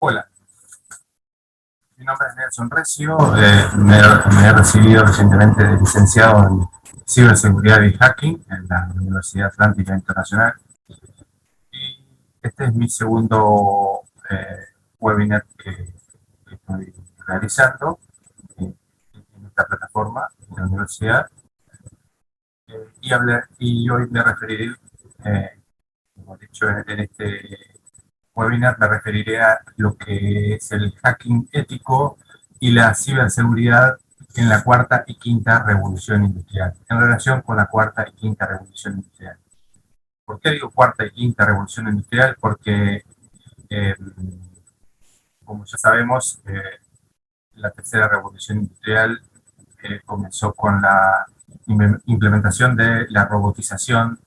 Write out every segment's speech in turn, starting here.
Hola, mi nombre es Nelson Recio. Me he recibido recientemente de licenciado en ciberseguridad y hacking en la Universidad Atlántica Internacional. Y este es mi segundo webinar que estoy realizando en esta plataforma de la universidad. Y hoy me referiré, como he dicho en este webinar, me referiré a lo que es el hacking ético y la ciberseguridad en la cuarta y quinta revolución industrial, en relación con la cuarta y quinta revolución industrial. ¿Por qué digo cuarta y quinta revolución industrial? Porque, eh, como ya sabemos, la tercera revolución industrial comenzó con la implementación de la robotización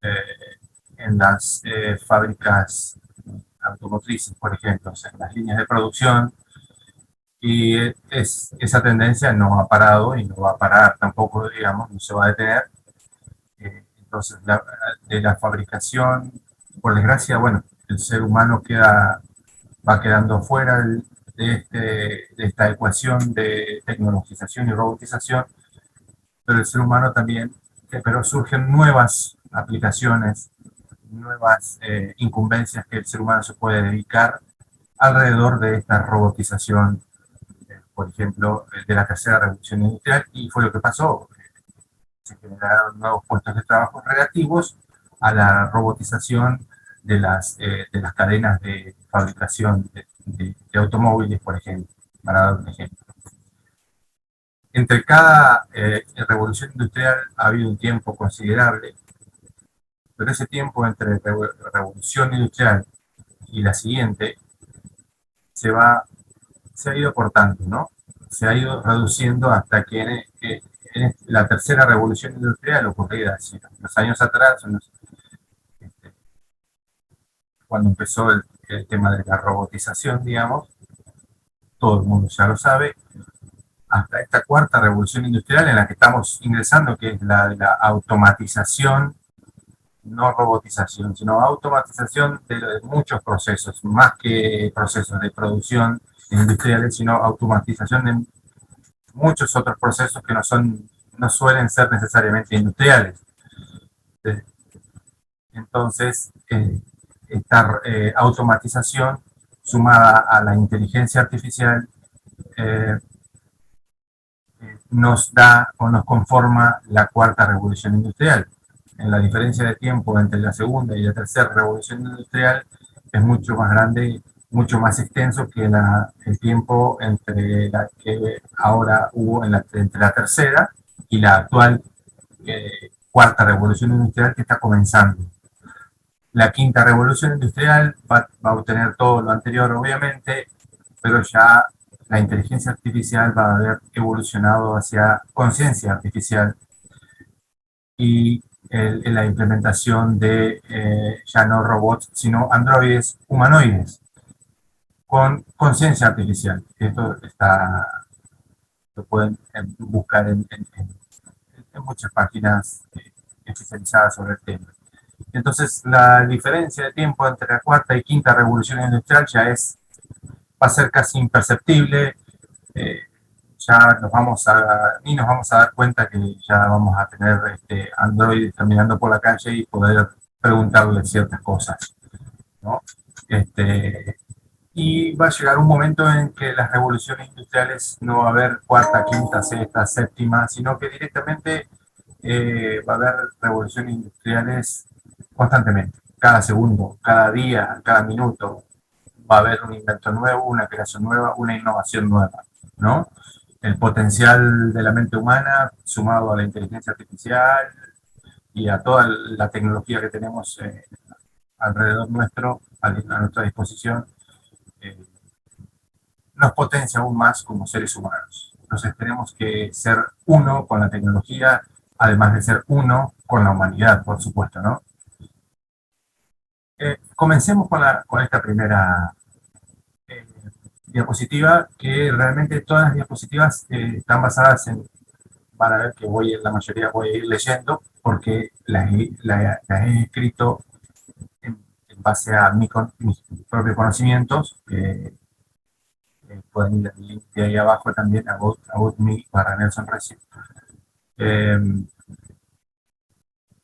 eh, en las fábricas automotrices, por ejemplo, o sea, en las líneas de producción. Y esa tendencia no ha parado y no va a parar tampoco, digamos, no se va a detener. Entonces, de la fabricación, por desgracia, bueno, el ser humano va quedando fuera de esta ecuación de tecnologización y robotización, pero el ser humano también, pero surgen nuevas aplicaciones, nuevas incumbencias que el ser humano se puede dedicar alrededor de esta robotización, por ejemplo, de la tercera revolución industrial, y fue lo que pasó. Se generaron nuevos puestos de trabajo relativos a la robotización de las cadenas de fabricación de automóviles, por ejemplo, para dar un ejemplo. Entre cada revolución industrial ha habido un tiempo considerable, pero ese tiempo entre revolución industrial y la siguiente se va se ha ido cortando, ¿no? Se ha ido reduciendo hasta que en la tercera revolución industrial ocurrida hace unos años atrás, este, cuando empezó el tema de la robotización, digamos, todo el mundo ya lo sabe, hasta esta cuarta revolución industrial en la que estamos ingresando, que es la de la automatización, no robotización, sino automatización de muchos procesos, más que procesos de producción industriales, sino automatización de muchos otros procesos que no suelen ser necesariamente industriales. Entonces, esta automatización sumada a la inteligencia artificial eh, nos da o nos conforma la cuarta revolución industrial. En la diferencia de tiempo entre la segunda y la tercera revolución industrial es mucho más grande, mucho más extenso que el tiempo entre la que ahora hubo entre la tercera y la actual cuarta revolución industrial que está comenzando. La quinta revolución industrial va a obtener todo lo anterior, obviamente, pero ya la inteligencia artificial va a haber evolucionado hacia conciencia artificial y la implementación de ya no robots, sino androides humanoides con conciencia artificial. Esto lo pueden buscar en muchas páginas especializadas sobre el tema. Entonces, la diferencia de tiempo entre la cuarta y quinta revolución industrial va a ser casi imperceptible. Eh, ya ni nos vamos a dar cuenta que ya vamos a tener Android caminando por la calle y poder preguntarle ciertas cosas, ¿no? Y va a llegar un momento en que las revoluciones industriales no va a haber cuarta, quinta, sexta, séptima, sino que directamente va a haber revoluciones industriales constantemente, cada segundo, cada día, cada minuto. Va a haber un invento nuevo, una creación nueva, una innovación nueva, ¿no? El potencial de la mente humana sumado a la inteligencia artificial y a toda la tecnología que tenemos alrededor nuestro, a nuestra disposición, eh, nos potencia aún más como seres humanos. Entonces tenemos que ser uno con la tecnología, además de ser uno con la humanidad, por supuesto, ¿no? Comencemos con esta primera eh, diapositiva, que realmente todas las diapositivas están basadas van a ver que la mayoría voy a ir leyendo, porque las he escrito en base a mis propios conocimientos, pueden ir al link de ahí abajo también, about me para Nelson Recio.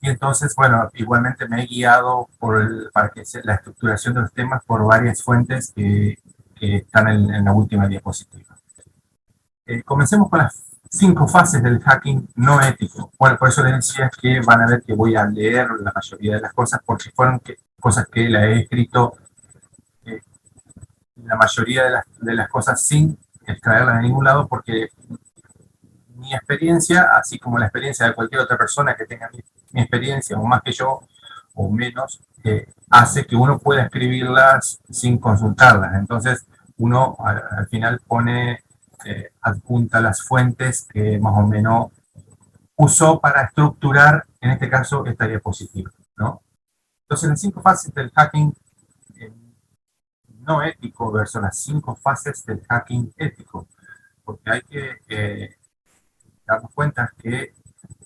Y entonces, bueno, igualmente me he guiado para que la estructuración de los temas por varias fuentes que están en la última diapositiva. Comencemos con las 5 fases del hacking no ético. Bueno, por eso les decía que van a ver que voy a leer la mayoría de las cosas, porque fueron cosas que la he escrito, la mayoría de las cosas sin extraerlas de ningún lado, porque mi experiencia, así como la experiencia de cualquier otra persona que tenga mi experiencia, o más que yo, o menos, hace que uno pueda escribirlas sin consultarlas. Entonces, uno al final adjunta las fuentes que más o menos usó para estructurar, en este caso, esta diapositiva, ¿no? Entonces, las 5 fases del hacking no ético versus las 5 fases del hacking ético, porque hay que darnos cuenta que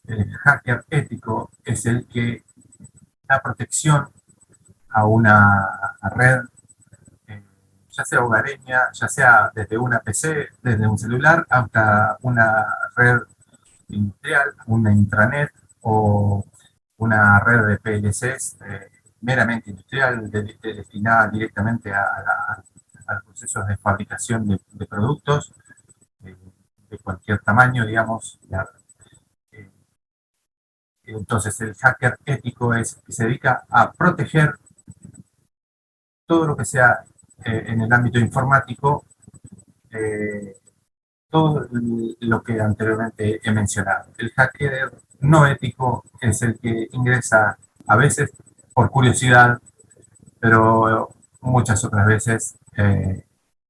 el hacker ético es el que da protección a una red, ya sea hogareña, ya sea desde una PC, desde un celular, hasta una red industrial, una intranet o una red de PLCs meramente industrial, destinada directamente a los procesos de fabricación de productos de cualquier tamaño, digamos. Entonces, el hacker ético es que se dedica a proteger todo lo que sea en el ámbito informático, todo lo que anteriormente he mencionado. El hacker no ético es el que ingresa a veces por curiosidad, pero muchas otras veces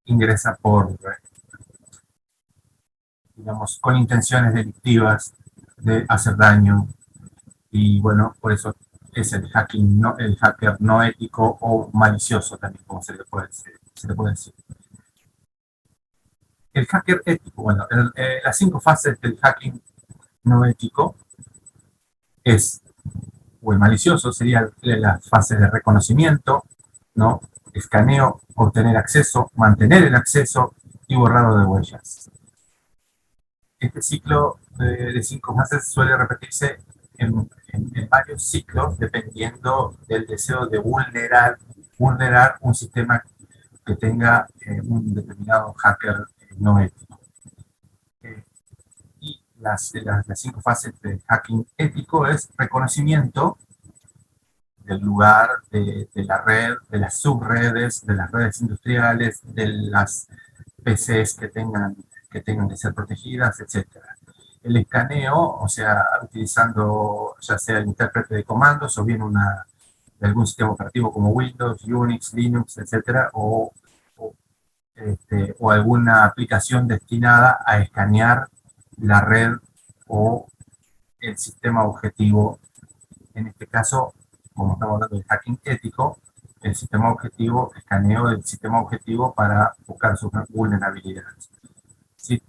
ingresa digamos, con intenciones delictivas de hacer daño, y bueno, por eso es el hacker no ético o malicioso también, como se le puede decir. El hacker ético, bueno, las 5 fases del hacking no ético o el malicioso sería la fase de reconocimiento, ¿no? Escaneo, obtener acceso, mantener el acceso y borrado de huellas. Este ciclo de 5 fases suele repetirse en varios ciclos dependiendo del deseo de vulnerar un sistema que tenga un determinado hacker no ético. Y las 5 fases de hacking ético es reconocimiento del lugar, de la red, de las subredes, de las redes industriales, de las PCs que tengan que ser protegidas, etc. El escaneo, o sea, utilizando ya sea el intérprete de comandos o bien de algún sistema operativo como Windows, Unix, Linux, etc. O alguna aplicación destinada a escanear la red o el sistema objetivo. En este caso, como estamos hablando de hacking ético, el sistema objetivo, escaneo del sistema objetivo para buscar sus vulnerabilidades.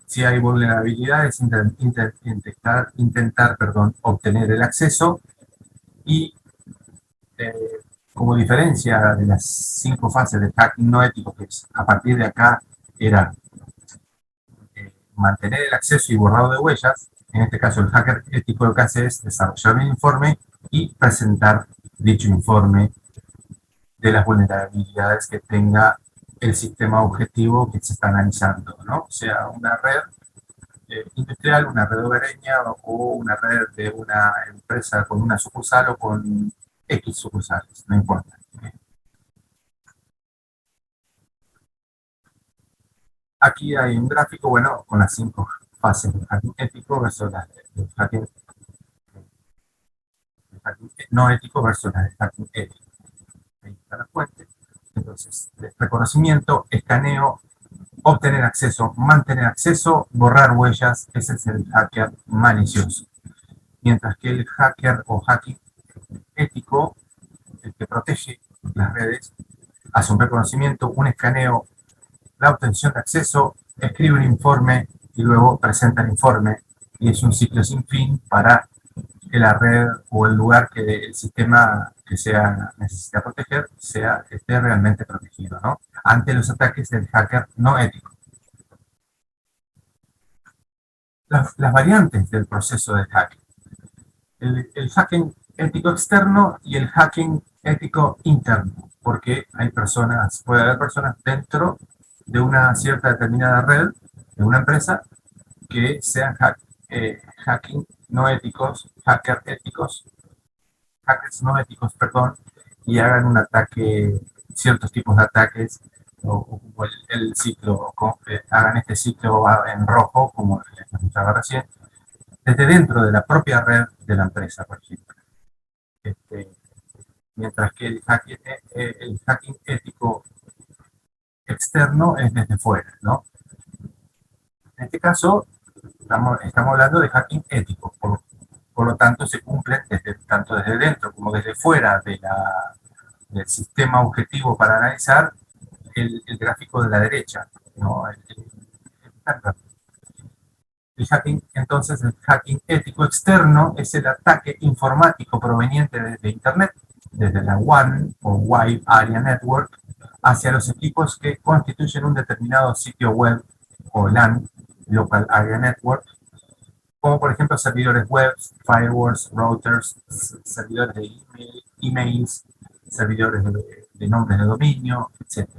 Si hay vulnerabilidades, intentar obtener el acceso y como diferencia de las 5 fases de hacking no ético, que a partir de acá era mantener el acceso y borrado de huellas, en este caso el hacker ético lo que hace es desarrollar un informe y presentar dicho informe de las vulnerabilidades que tenga el sistema objetivo que se está analizando, ¿no? O sea, una red industrial, una red hogareña o una red de una empresa con una sucursal o con X sucursales, no importa. Aquí hay un gráfico, bueno, con las 5 fases del hacking ético versus las del hacking no ético versus las del hacking ético. Ahí está la fuente. Entonces, reconocimiento, escaneo, obtener acceso, mantener acceso, borrar huellas, ese es el hacker malicioso. Mientras que el hacker o hacking ético, el que protege las redes, hace un reconocimiento, un escaneo, la obtención de acceso, escribe un informe y luego presenta el informe, y es un ciclo sin fin para que la red o el lugar que el sistema que sea necesita proteger esté realmente protegido, ¿no? Ante los ataques del hacker no ético. Las variantes del proceso de hacking. El hacking ético externo y el hacking ético interno, porque puede haber personas dentro de una cierta determinada red, de una empresa, que sean hacking no éticos, hackers no éticos, perdón, y hagan un ataque, ciertos tipos de ataques, o el ciclo, hagan este ciclo en rojo, como les mostraba recién, desde dentro de la propia red de la empresa, por ejemplo. Este, mientras que el hacking ético externo es desde fuera, ¿no? En este caso, estamos hablando de hacking ético, por lo tanto se cumple tanto desde dentro como desde fuera del sistema objetivo para analizar el gráfico de la derecha, ¿no? El hacking, entonces, el hacking ético externo es el ataque informático proveniente de Internet, desde la WAN o Wide Area Network, hacia los equipos que constituyen un determinado sitio web o LAN, Local Area Network, como por ejemplo servidores web, firewalls, routers, servidores de emails, servidores de nombres de dominio, etc.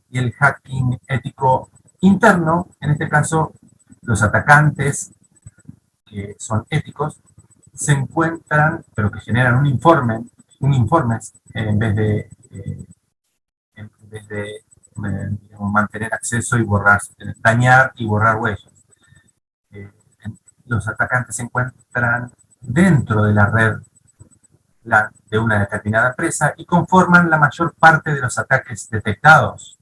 Y el hacking ético interno, en este caso, los atacantes que son éticos se encuentran, pero que generan un informe digamos, mantener acceso y borrar, dañar y borrar huellas. Eh, los atacantes se encuentran dentro de la red de una determinada empresa y conforman la mayor parte de los ataques detectados.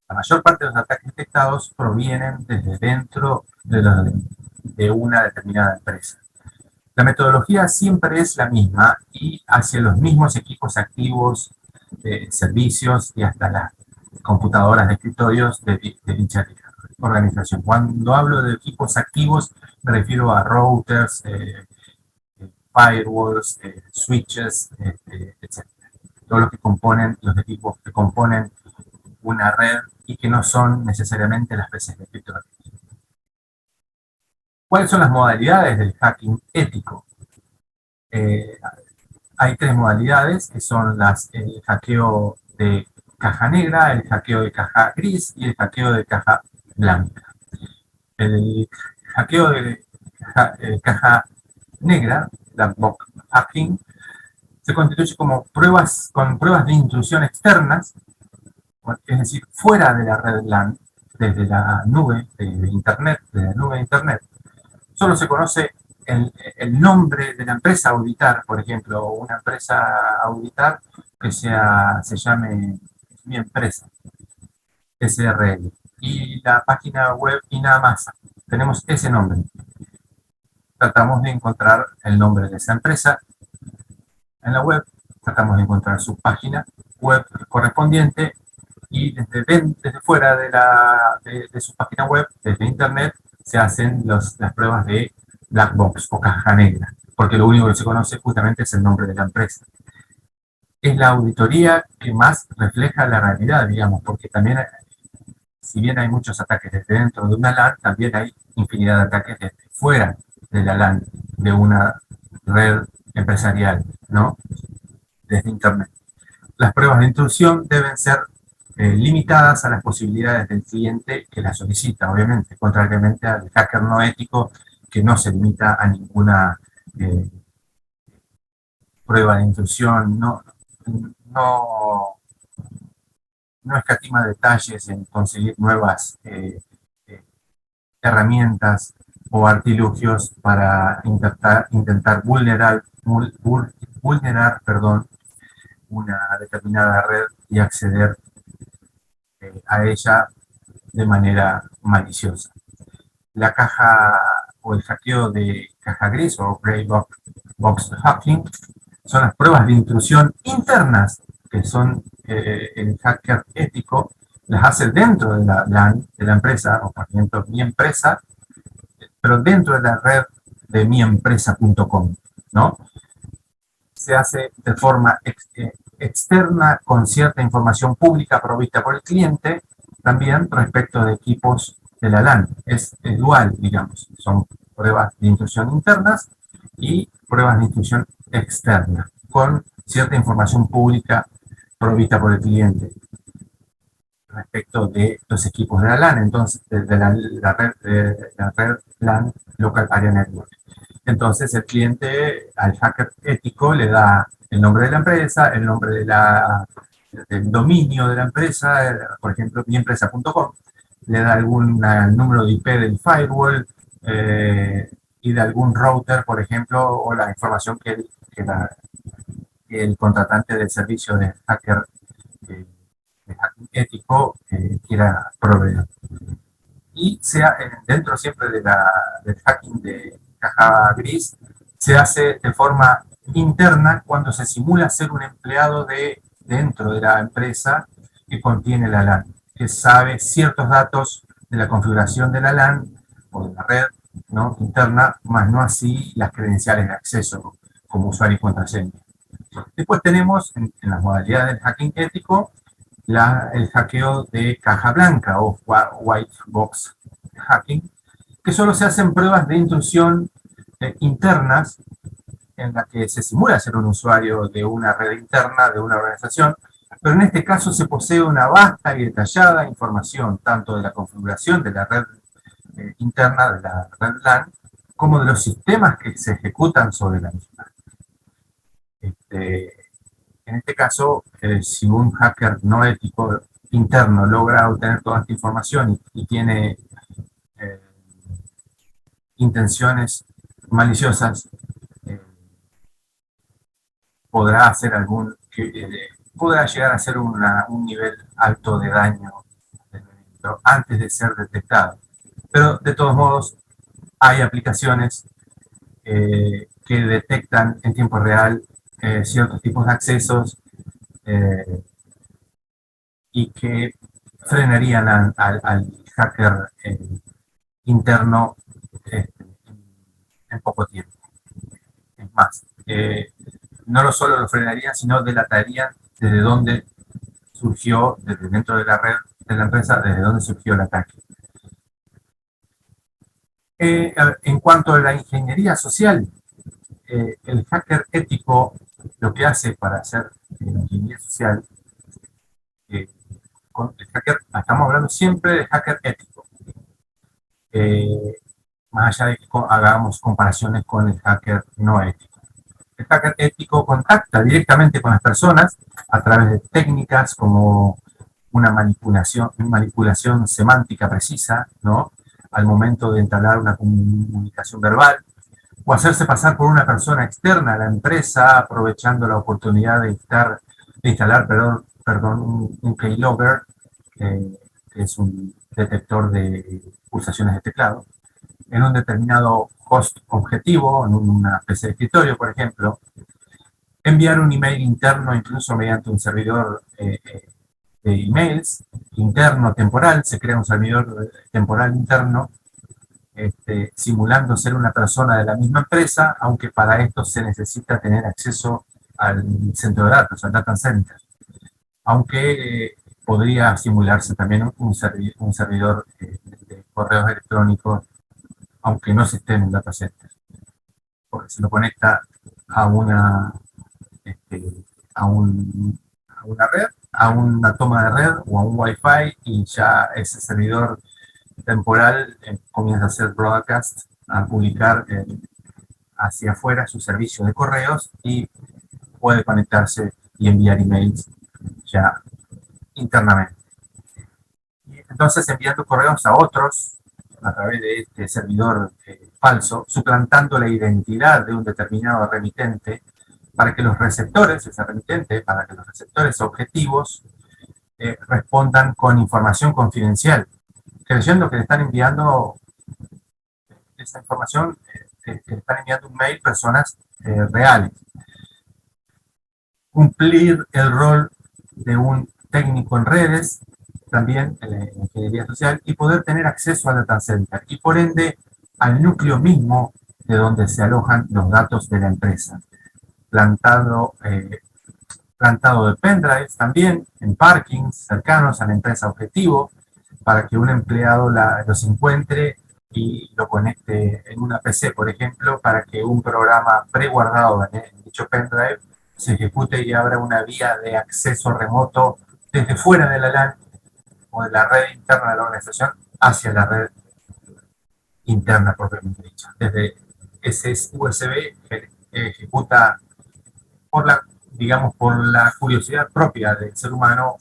La mayor parte de los ataques detectados provienen desde dentro de una determinada empresa. La metodología siempre es la misma y hacia los mismos equipos activos, servicios y hasta las computadoras de escritorios de dicha organización. Cuando hablo de equipos activos, me refiero a routers, firewalls, switches, etc. Todos los equipos que componen una red y que no son necesariamente las PCs de escritorio. ¿Cuáles son las modalidades del hacking ético? Hay tres modalidades, que son el hackeo de caja negra, el hackeo de caja gris y el hackeo de caja blanca. El hackeo de caja negra, black box hacking, se constituye con pruebas de intrusión externas, es decir, fuera de la red LAN, desde la nube de Internet, solo se conoce el nombre de la empresa a auditar, por ejemplo, una empresa a auditar que se llame mi empresa, SRL, y la página web y nada más. Tenemos ese nombre. Tratamos de encontrar el nombre de esa empresa en la web, tratamos de encontrar su página web correspondiente y desde fuera de su página web, desde Internet, se hacen las pruebas de black box o caja negra, porque lo único que se conoce justamente es el nombre de la empresa. Es la auditoría que más refleja la realidad, digamos, porque también, si bien hay muchos ataques desde dentro de una LAN, también hay infinidad de ataques desde fuera de la LAN, de una red empresarial, ¿no? Desde Internet. Las pruebas de intrusión deben ser limitadas a las posibilidades del cliente que las solicita, obviamente, contrariamente al hacker no ético, que no se limita a ninguna prueba de intrusión, no escatima detalles en conseguir nuevas herramientas o artilugios para intentar vulnerar una determinada red y acceder a ella de manera maliciosa. La caja o el hackeo de caja gris o gray box hacking son las pruebas de intrusión internas que son el hacker ético las hace dentro de la LAN de la empresa, o por ejemplo mi empresa, pero dentro de la red de miempresa.com, ¿no? se hace de forma externa con cierta información pública provista por el cliente, también respecto de equipos de la LAN. Es dual, digamos, son pruebas de intrusión internas y pruebas de intrusión externa, con cierta información pública provista por el cliente respecto de los equipos de la LAN, entonces de la red LAN Local Area Network. Entonces el cliente al hacker ético le da el nombre de la empresa, el nombre del dominio de la empresa, por ejemplo, miempresa.com, le da algún número de IP del firewall y de algún router, por ejemplo, o la información que el contratante del servicio de hacker de hacking ético quiera proveer. Y dentro siempre del hacking de caja gris, se hace de forma interna cuando se simula ser un empleado dentro de la empresa que contiene la LAN, que sabe ciertos datos de la configuración de la LAN o de la red, ¿no?, interna, más no así las credenciales de acceso como usuario y contraseña. Después tenemos en las modalidades del hacking ético el hackeo de caja blanca o white box hacking, que solo se hacen pruebas de intrusión internas en la que se simula ser un usuario de una red interna de una organización, pero en este caso se posee una vasta y detallada información tanto de la configuración de la red interna de la red LAN como de los sistemas que se ejecutan sobre la misma. En este caso, si un hacker no ético interno logra obtener toda esta información y tiene intenciones maliciosas, podrá podrá llegar a hacer un nivel alto de daño antes de ser detectado. Pero de todos modos, hay aplicaciones que detectan en tiempo real ciertos tipos de accesos y que frenarían al hacker interno en poco tiempo. Es más, no solo lo frenarían, sino delatarían desde dónde surgió, desde dentro de la red de la empresa, desde dónde surgió el ataque. En cuanto a la ingeniería social, el hacker ético lo que hace para hacer ingeniería social, estamos hablando siempre de hacker ético, más allá de que hagamos comparaciones con el hacker no ético. El hacker ético contacta directamente con las personas a través de técnicas como una manipulación semántica precisa, ¿no?, al momento de entablar una comunicación verbal, o hacerse pasar por una persona externa a la empresa, aprovechando la oportunidad de instalar un keylogger, que es un detector de pulsaciones de teclado, en un determinado host objetivo, en una PC de escritorio, por ejemplo, enviar un email interno incluso mediante un servidor de emails interno temporal. Se crea un servidor temporal interno simulando ser una persona de la misma empresa, aunque para esto se necesita tener acceso al centro de datos, al data center, aunque podría simularse también un servidor de correos electrónicos, aunque no se esté en un data center, porque se lo conecta a una red, a una toma de red o a un Wi-Fi, y ya ese servidor temporal comienza a hacer broadcast, a publicar hacia afuera su servicio de correos y puede conectarse y enviar emails ya internamente. Y entonces enviando correos a otros a través de este servidor falso, suplantando la identidad de un determinado remitente para que los receptores, para que los receptores objetivos respondan con información confidencial, creyendo que le están enviando esa información, que le están enviando un mail personas reales. Cumplir el rol de un técnico en redes, también en la ingeniería social, y poder tener acceso al data center y por ende al núcleo mismo de donde se alojan los datos de la empresa. plantado de pendrives también en parkings cercanos a la empresa objetivo para que un empleado los encuentre y lo conecte en una PC, por ejemplo, para que un programa preguardado en dicho pendrive se ejecute y abra una vía de acceso remoto desde fuera de la LAN o de la red interna de la organización hacia la red interna propiamente dicha. Desde ese USB ejecuta por la, digamos, por la curiosidad propia del ser humano,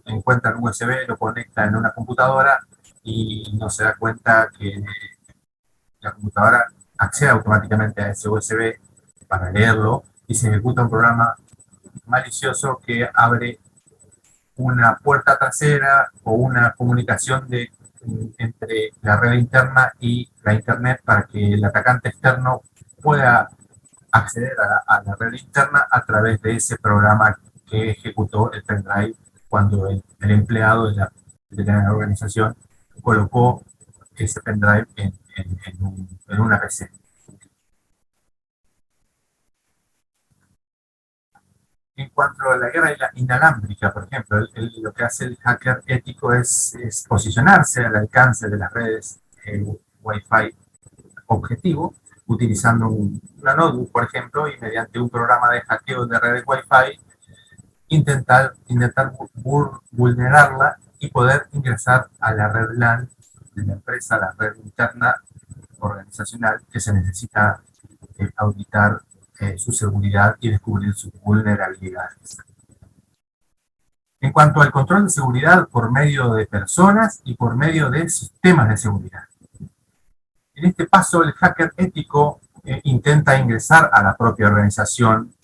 encuentra el USB, lo conecta en una computadora y no se da cuenta que la computadora accede automáticamente a ese USB para leerlo y se ejecuta un programa malicioso que abre una puerta trasera o una comunicación entre la red interna y la internet para que el atacante externo pueda acceder a la red interna a través de ese programa que ejecutó el pendrive cuando el empleado de la organización colocó ese pendrive en una PC. En cuanto a la guerra inalámbrica, por ejemplo, lo que hace el hacker ético es posicionarse al alcance de las redes Wi-Fi objetivo, utilizando una notebook, por ejemplo, y mediante un programa de hackeo de redes Wi-Fi, intentar vulnerarla y poder ingresar a la red LAN de la empresa, a la red interna organizacional que se necesita auditar su seguridad y descubrir sus vulnerabilidades. En cuanto al control de seguridad por medio de personas y por medio de sistemas de seguridad. En este paso, el hacker ético intenta ingresar a la propia organización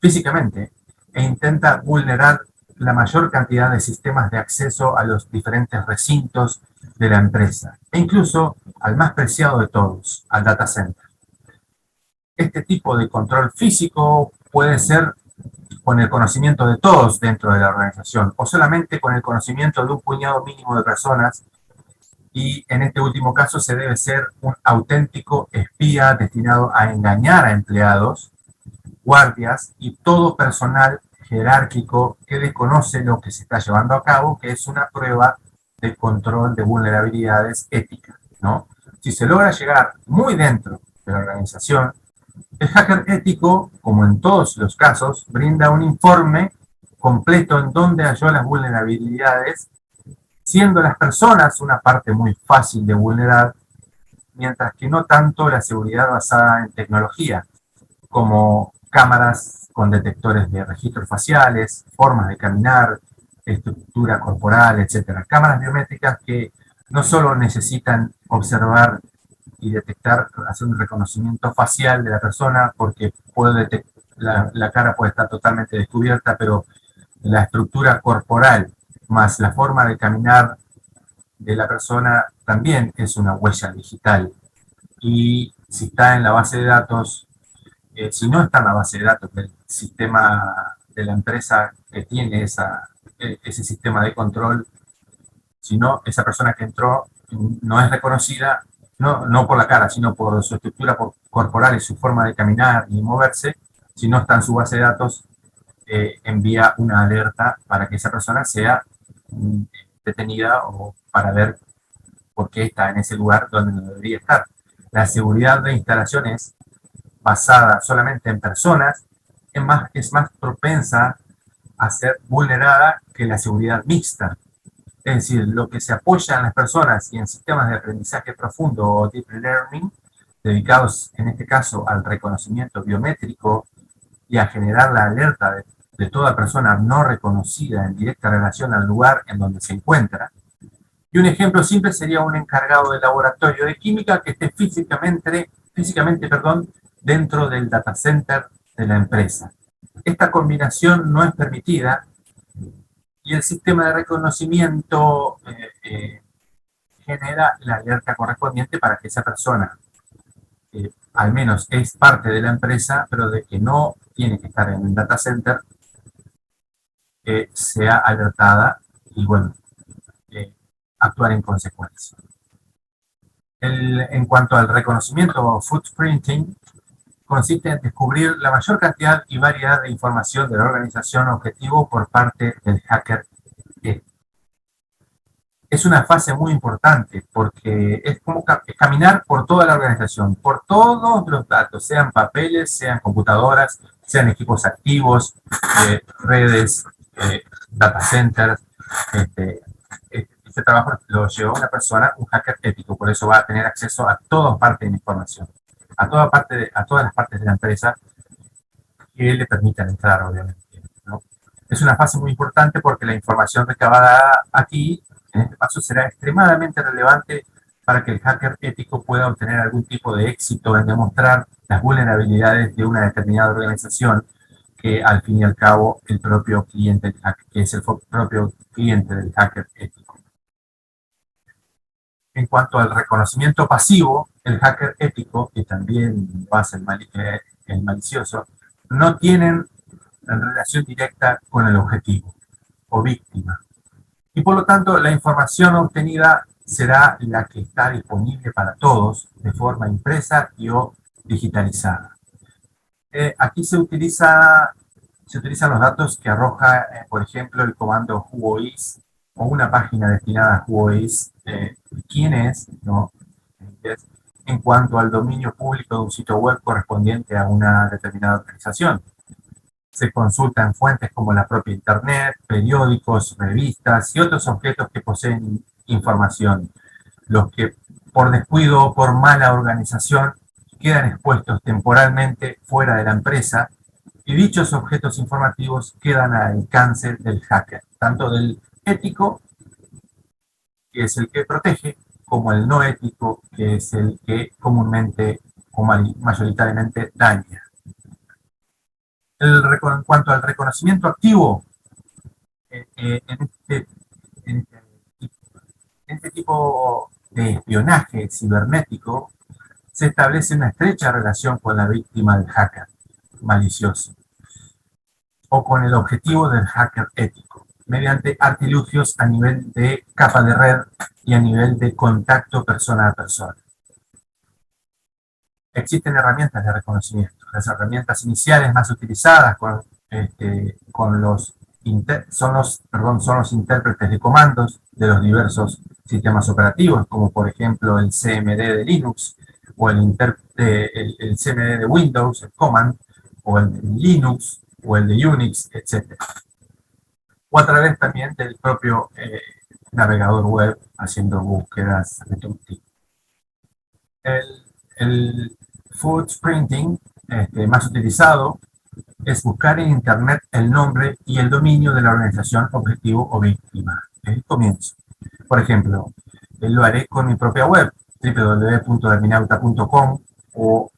físicamente e intenta vulnerar la mayor cantidad de sistemas de acceso a los diferentes recintos de la empresa, e incluso al más preciado de todos, al data center. Este tipo de control físico puede ser con el conocimiento de todos dentro de la organización, o solamente con el conocimiento de un puñado mínimo de personas, y en este último caso se debe ser un auténtico espía destinado a engañar a empleados, guardias y todo personal jerárquico que desconoce lo que se está llevando a cabo, que es una prueba de control de vulnerabilidades éticas, ¿no? Si se logra llegar muy dentro de la organización, el hacker ético, como en todos los casos, brinda un informe completo en donde halló las vulnerabilidades, siendo las personas una parte muy fácil de vulnerar, mientras que no tanto la seguridad basada en tecnología, como cámaras con detectores de registros faciales, formas de caminar, estructura corporal, etc. Cámaras biométricas que no solo necesitan observar y detectar, hacer un reconocimiento facial de la persona, porque la cara puede estar totalmente descubierta, pero la estructura corporal más la forma de caminar de la persona también es una huella digital. Y si está en la base de datos, si no está en la base de datos del sistema de la empresa que tiene ese sistema de control, si no, esa persona que entró no es reconocida, no por la cara, sino por su estructura corporal y su forma de caminar y moverse. Si no está en su base de datos, envía una alerta para que esa persona sea detenida o para ver por qué está en ese lugar donde no debería estar. La seguridad de instalaciones basada solamente en personas es más propensa a ser vulnerada que la seguridad mixta. Es decir, lo que se apoya en las personas y en sistemas de aprendizaje profundo o deep learning, dedicados en este caso al reconocimiento biométrico y a generar la alerta de toda persona no reconocida en directa relación al lugar en donde se encuentra. Y un ejemplo simple sería un encargado de laboratorio de química que esté físicamente dentro del data center de la empresa. Esta combinación no es permitida y el sistema de reconocimiento genera la alerta correspondiente para que esa persona, al menos es parte de la empresa, pero de que no tiene que estar en el data center, sea alertada y, bueno, actuar en consecuencia. En cuanto al reconocimiento footprinting, consiste en descubrir la mayor cantidad y variedad de información de la organización objetivo por parte del hacker. Es una fase muy importante porque es como caminar por toda la organización, por todos los datos, sean papeles, sean computadoras, sean equipos activos, redes, data centers. Este trabajo lo llevó una persona, un hacker ético, por eso va a tener acceso a todas partes de la información, a todas las partes de la empresa que le permitan entrar, obviamente, ¿no? Es una fase muy importante porque la información recabada aquí, en este paso, será extremadamente relevante para que el hacker ético pueda obtener algún tipo de éxito en demostrar las vulnerabilidades de una determinada organización, que al fin y al cabo el propio cliente del hacker, que es el propio cliente del hacker ético. En cuanto al reconocimiento pasivo, el hacker ético, que también va a ser el malicioso, no tienen relación directa con el objetivo o víctima. Y por lo tanto, la información obtenida será la que está disponible para todos de forma impresa y o digitalizada. Aquí se utilizan los datos que arroja, por ejemplo, el comando whois o una página destinada a whois, quién es, ¿no? En cuanto al dominio público de un sitio web correspondiente a una determinada organización. Se consultan fuentes como la propia Internet, periódicos, revistas y otros objetos que poseen información. Los que por descuido o por mala organización quedan expuestos temporalmente fuera de la empresa y dichos objetos informativos quedan al alcance del hacker, tanto del ético, que es el que protege, como el no ético, que es el que comúnmente o mayoritariamente daña. En cuanto al reconocimiento activo, en este tipo de espionaje cibernético se establece una estrecha relación con la víctima del hacker malicioso o con el objetivo del hacker ético, mediante artilugios a nivel de capa de red y a nivel de contacto persona a persona. Existen herramientas de reconocimiento. Las herramientas iniciales más utilizadas son los intérpretes de comandos de los diversos sistemas operativos, como por ejemplo el CMD de Linux, o el CMD de Windows, el Command, o el de Linux, o el de Unix, etc. O a través también del propio navegador web, haciendo búsquedas de todo tipo. El footprinting más utilizado es buscar en Internet el nombre y el dominio de la organización objetivo o víctima. El comienzo. Por ejemplo, lo haré con mi propia web, www.herminauta.com, o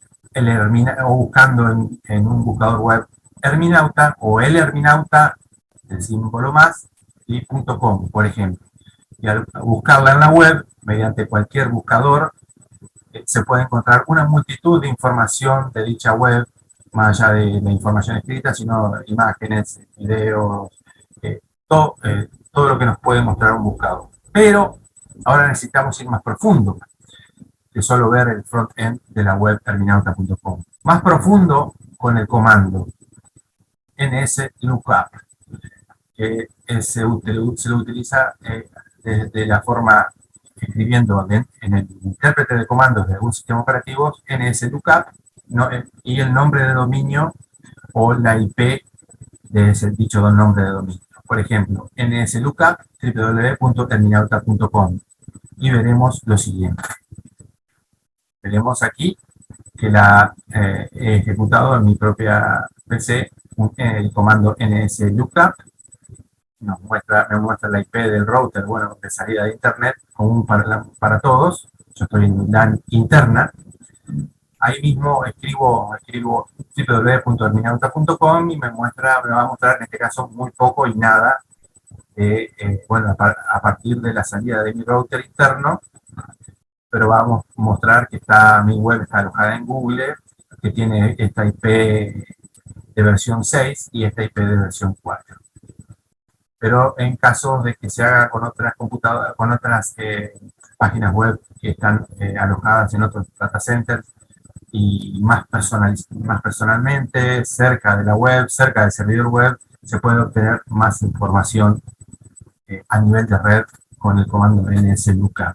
buscando en un buscador web Herminauta o el Herminauta, el símbolo más, y .com, por ejemplo. Y al buscarla en la web, mediante cualquier buscador, se puede encontrar una multitud de información de dicha web, más allá de la información escrita, sino imágenes, videos, todo lo que nos puede mostrar un buscador. Pero ahora necesitamos ir más profundo que solo ver el front-end de la web herminauta.com. Más profundo con el comando nslookup, que se lo utiliza de la forma escribiendo en el intérprete de comandos de algún sistema operativo nslookup, ¿no? Y el nombre de dominio o la IP de ese dicho nombre de dominio. Por ejemplo, nslookup www.herminauta.com, y veremos lo siguiente. Veremos aquí que he ejecutado en mi propia PC el comando nslookup. Me muestra la IP del router, bueno, de salida de internet, común para todos. Yo estoy en LAN interna. Ahí mismo escribo www.herminauta.com y me va a mostrar en este caso muy poco y nada bueno, a partir de la salida de mi router interno, pero vamos a mostrar que mi web está alojada en Google, que tiene esta IP de versión 6 y esta IP de versión 4. Pero en caso de que se haga con otras computadoras, con otras páginas web que están alojadas en otros data centers, y más personalmente, cerca de la web, cerca del servidor web, se puede obtener más información a nivel de red con el comando nslookup.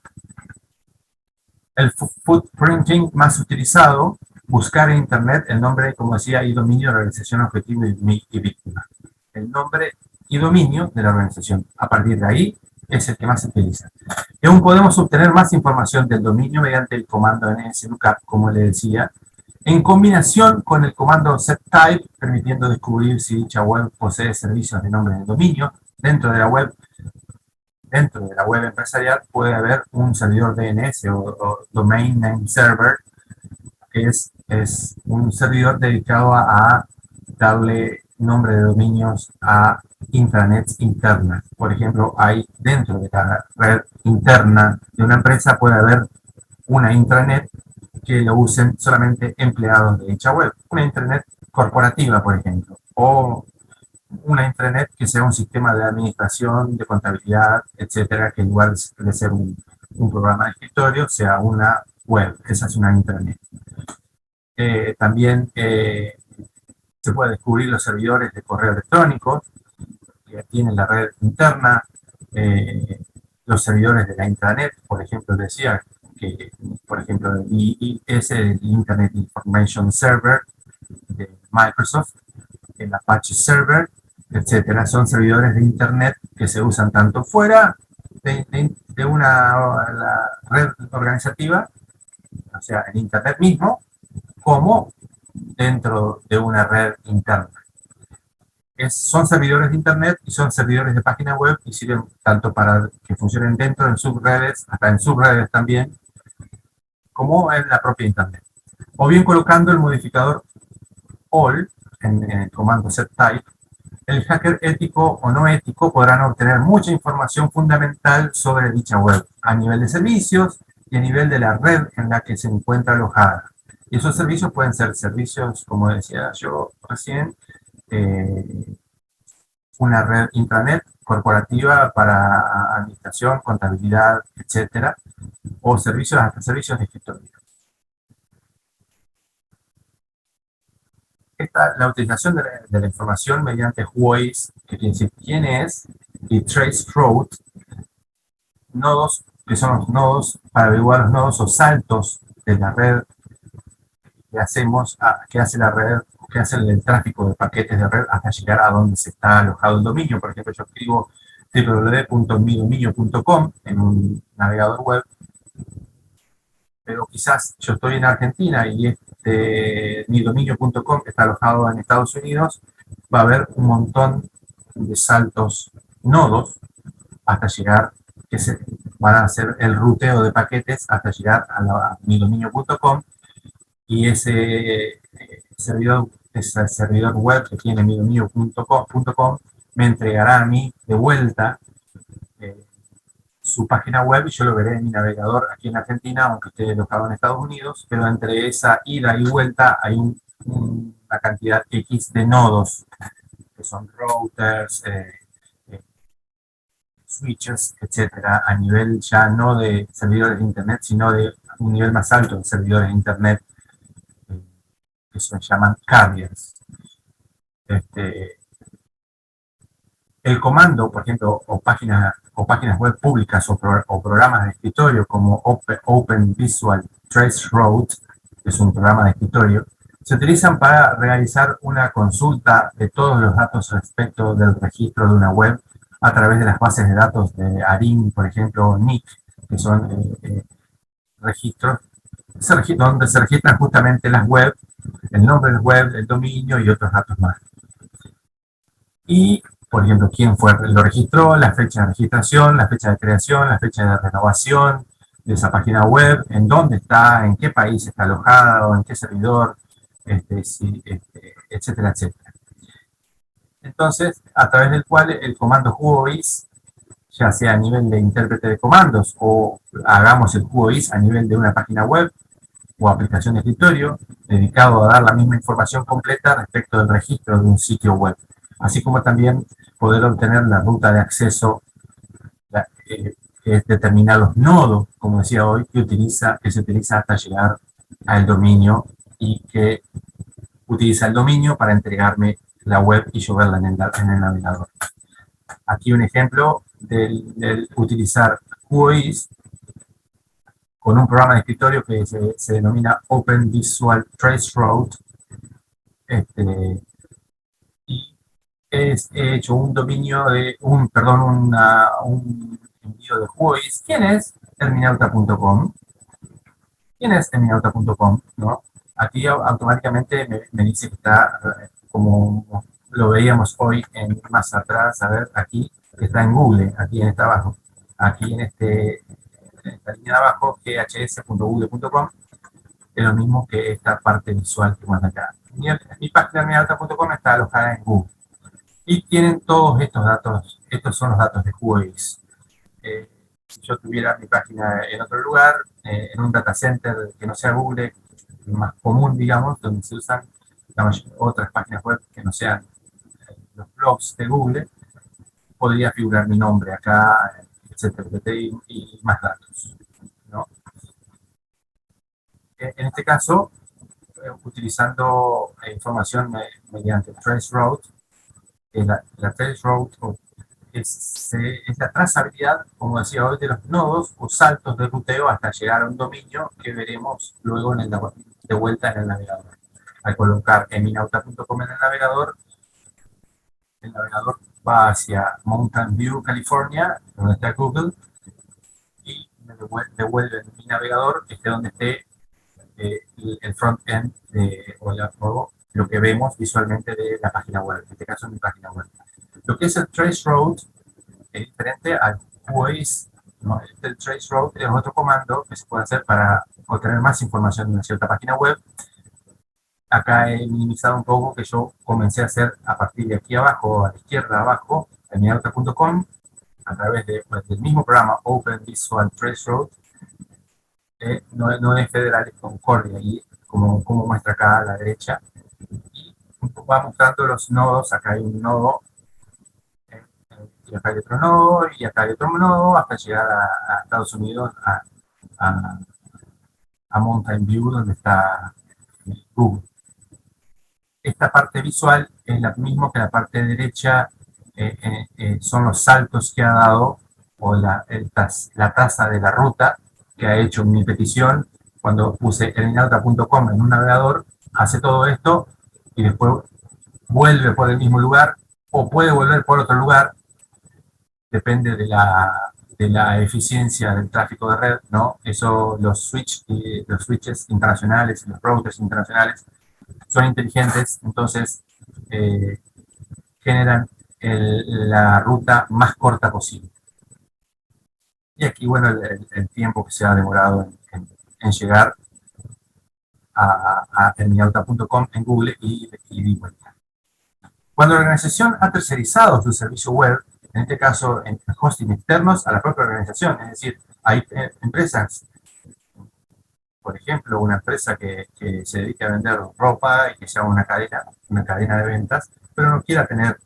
El footprinting más utilizado, buscar en Internet el nombre, como decía, y dominio de la organización objetivo y víctima. El nombre y dominio de la organización. A partir de ahí es el que más se utiliza. Y aún podemos obtener más información del dominio mediante el comando nslookup, como le decía, en combinación con el comando settype, permitiendo descubrir si dicha web posee servicios de nombre de dominio. Dentro de la web empresarial puede haber un servidor DNS o Domain Name Server, que es un servidor dedicado a darle nombre de dominios a intranets internas. Por ejemplo, hay dentro de la red interna de una empresa puede haber una intranet que lo usen solamente empleados de dicha web. Una intranet corporativa, por ejemplo, o una intranet que sea un sistema de administración, de contabilidad, etcétera, que en lugar de ser un programa de escritorio, sea una web. Esa es una intranet. También se puede descubrir los servidores de correo electrónico que tienen la red interna, los servidores de la intranet, por ejemplo, decía que, por ejemplo, es el Internet Information Server de Microsoft, el Apache Server, etcétera. Son servidores de Internet que se usan tanto fuera de la red organizativa, o sea, en Internet mismo, como dentro de una red interna. Son servidores de Internet y son servidores de página web y sirven tanto para que funcionen dentro de subredes, hasta en subredes también, como en la propia Internet. O bien colocando el modificador all en el comando settype, el hacker ético o no ético podrán obtener mucha información fundamental sobre dicha web, a nivel de servicios y a nivel de la red en la que se encuentra alojada. Y esos servicios pueden ser servicios, como decía yo recién, una red intranet corporativa para administración, contabilidad, etcétera, o hasta servicios de escritorio. La utilización de la información mediante whois, que quiere decir quién es, y traceroute, nodos, que son los nodos, para averiguar los nodos o saltos de la red que hace la red, que hace el tráfico de paquetes de red hasta llegar a donde se está alojado el dominio. Por ejemplo, yo escribo www.midominio.com en un navegador web, pero quizás yo estoy en Argentina y midominio.com está alojado en Estados Unidos, va a haber un montón de saltos nodos hasta llegar, van a hacer el ruteo de paquetes hasta llegar a midominio.com, y ese servidor web que tiene midominio.com me entregará a mí de vuelta su página web y yo lo veré en mi navegador aquí en Argentina, aunque esté alojado en Estados Unidos, pero entre esa ida y vuelta hay una cantidad X de nodos, que son routers, switches, etcétera, a nivel ya no de servidores de Internet, sino de un nivel más alto de servidores de Internet, que se llaman carriers. El comando, por ejemplo, o páginas web públicas o programas de escritorio como Open Visual Traceroute, que es un programa de escritorio, se utilizan para realizar una consulta de todos los datos respecto del registro de una web a través de las bases de datos de ARIN, por ejemplo, o NIC, que son registros donde se registran justamente las web, el nombre del web, el dominio y otros datos más. Y, por ejemplo, quién lo registró, la fecha de registración, la fecha de creación, la fecha de renovación de esa página web, en dónde está, en qué país está alojada o en qué servidor, etcétera, etcétera. Entonces, a través del cual el comando whois, ya sea a nivel de intérprete de comandos o hagamos el whois a nivel de una página web o aplicación de escritorio, dedicado a dar la misma información completa respecto del registro de un sitio web, así como también poder obtener la ruta de acceso, que es determinar los nodos, como decía hoy, que se utiliza hasta llegar al dominio y que utiliza el dominio para entregarme la web y yo verla en el navegador. Aquí un ejemplo del utilizar QoS con un programa de escritorio que se denomina Open Visual Traceroute, y he hecho un dominio de, un envío de QoS. ¿Quién es Terminauta.com? ¿Quién es Terminauta.com? ¿No? Aquí automáticamente me dice que está, como lo veíamos hoy más atrás, a ver, aquí, que está en Google, aquí en esta abajo. Aquí en esta línea de abajo, ghs.google.com, es lo mismo que esta parte visual que muestra acá. Mi página terminauta.com está alojada en Google. Y tienen todos estos datos, estos son los datos de QoS. Si yo tuviera mi página en otro lugar, en un data center que no sea Google, más común, digamos, donde se usan otras páginas web que no sean los blogs de Google, podría figurar mi nombre acá, etcétera, y más datos, ¿no? En este caso, utilizando información mediante Traceroute, la Traceroute es la trazabilidad, como decía hoy, de los nodos o saltos de ruteo hasta llegar a un dominio que veremos luego de vuelta en el navegador. Al colocar eminauta.com en el navegador va hacia Mountain View, California, donde está Google, y me devuelve en mi navegador, esté donde esté el front-end o lo que vemos visualmente de la página web, en este caso mi página web. Lo que es el Traceroute es diferente al QoS, ¿no? El Traceroute es otro comando que se puede hacer para obtener más información de una cierta página web. Acá he minimizado un poco que yo comencé a hacer a partir de aquí abajo, a la izquierda abajo, terminauta.com, a través del mismo programa Open Visual Traceroute. No es Federal, es Concordia, y como muestra acá a la derecha. Y va mostrando los nodos. Acá hay un nodo, y acá hay otro nodo, y acá hay otro nodo, hasta llegar a Estados Unidos, a, a Mountain View, donde está Google. Esta parte visual es la misma que la parte derecha, son los saltos que ha dado, o la tasa de la ruta que ha hecho mi petición. Cuando puse elinauta.com en un navegador, hace todo esto y después vuelve por el mismo lugar o puede volver por otro lugar, depende de la eficiencia del tráfico de red, ¿no? Eso, los switches internacionales y los routers internacionales son inteligentes, entonces generan la ruta más corta posible. Y aquí, bueno, el tiempo que se ha demorado en llegar a terminauta.com en Google y vuelta. Cuando la organización ha tercerizado su servicio web, en este caso en hosting externos a la propia organización, es decir, hay empresas, por ejemplo, una empresa que se dedica a vender ropa y que sea una cadena de ventas, pero no quiera tener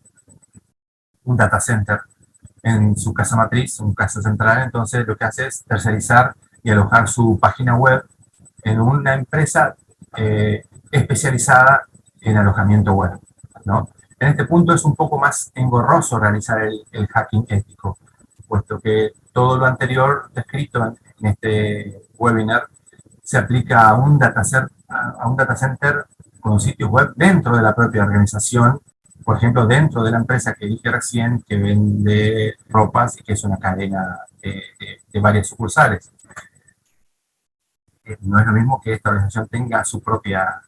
un data center en su casa matriz, un casa central, entonces lo que hace es tercerizar y alojar su página web en una empresa especializada en alojamiento web, ¿no? En este punto es un poco más engorroso realizar el hacking ético, puesto que todo lo anterior descrito en este webinar se aplica a un data center con sitios web dentro de la propia organización, por ejemplo, dentro de la empresa que dije recién, que vende ropas y que es una cadena de varias sucursales. No es lo mismo que esta organización tenga su propia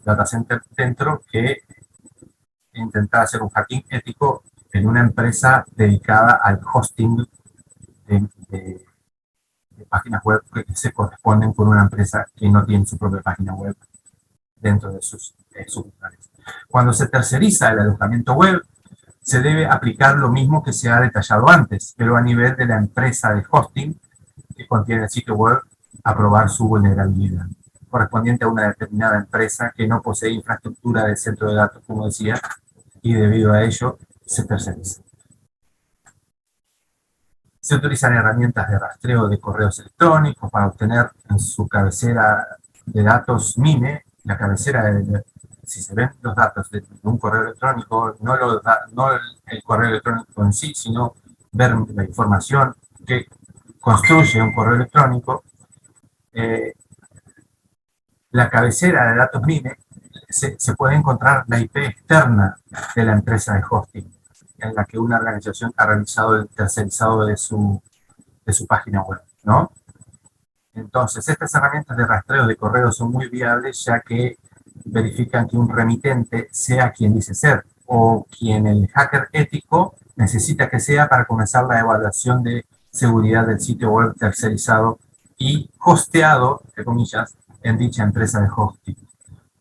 data center dentro que intentar hacer un hacking ético en una empresa dedicada al hosting de páginas web que se corresponden con una empresa que no tiene su propia página web dentro de sus sucursales. Cuando se terceriza el alojamiento web, se debe aplicar lo mismo que se ha detallado antes, pero a nivel de la empresa de hosting que contiene el sitio web, aprobar su vulnerabilidad correspondiente a una determinada empresa que no posee infraestructura de centro de datos, como decía, y debido a ello se terceriza. Se utilizan herramientas de rastreo de correos electrónicos para obtener en su cabecera de datos MIME, la cabecera si se ven los datos de un correo electrónico, no el correo electrónico en sí, sino ver la información que construye un correo electrónico, eh, la cabecera de datos MIME se puede encontrar la IP externa de la empresa de hosting, en la que una organización ha realizado el tercerizado de su página web, ¿no? Entonces, estas herramientas de rastreo de correos son muy viables, ya que verifican que un remitente sea quien dice ser o quien el hacker ético necesita que sea para comenzar la evaluación de seguridad del sitio web tercerizado y hosteado, entre comillas, en dicha empresa de hosting.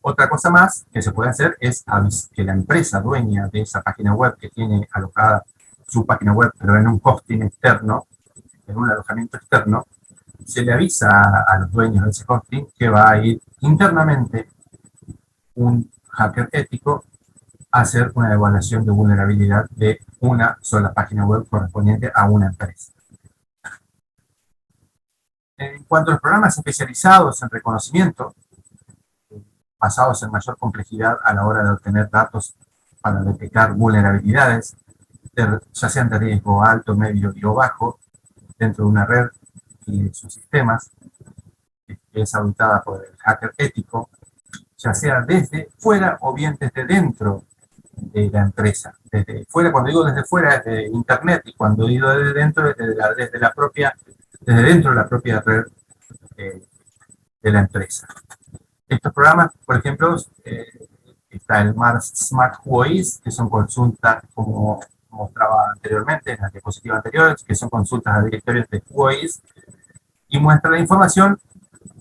Otra cosa más que se puede hacer es que la empresa dueña de esa página web que tiene alojada su página web, pero en un hosting externo, en un alojamiento externo, se le avisa a los dueños de ese hosting que va a ir internamente un hacker ético a hacer una evaluación de vulnerabilidad de una sola página web correspondiente a una empresa. En cuanto a los programas especializados en reconocimiento, basados en mayor complejidad a la hora de obtener datos para detectar vulnerabilidades, ya sean de riesgo alto, medio y o bajo, dentro de una red y de sus sistemas, que es auditada por el hacker ético, ya sea desde fuera o bien desde dentro de la empresa. Desde fuera, cuando digo desde fuera, es de internet, y cuando digo desde dentro, es desde dentro de la propia red de la empresa. Estos programas, por ejemplo, está el Mars Smart QoS, que son consultas, como mostraba anteriormente en la diapositiva anterior, que son consultas a directorios de QoS, y muestra la información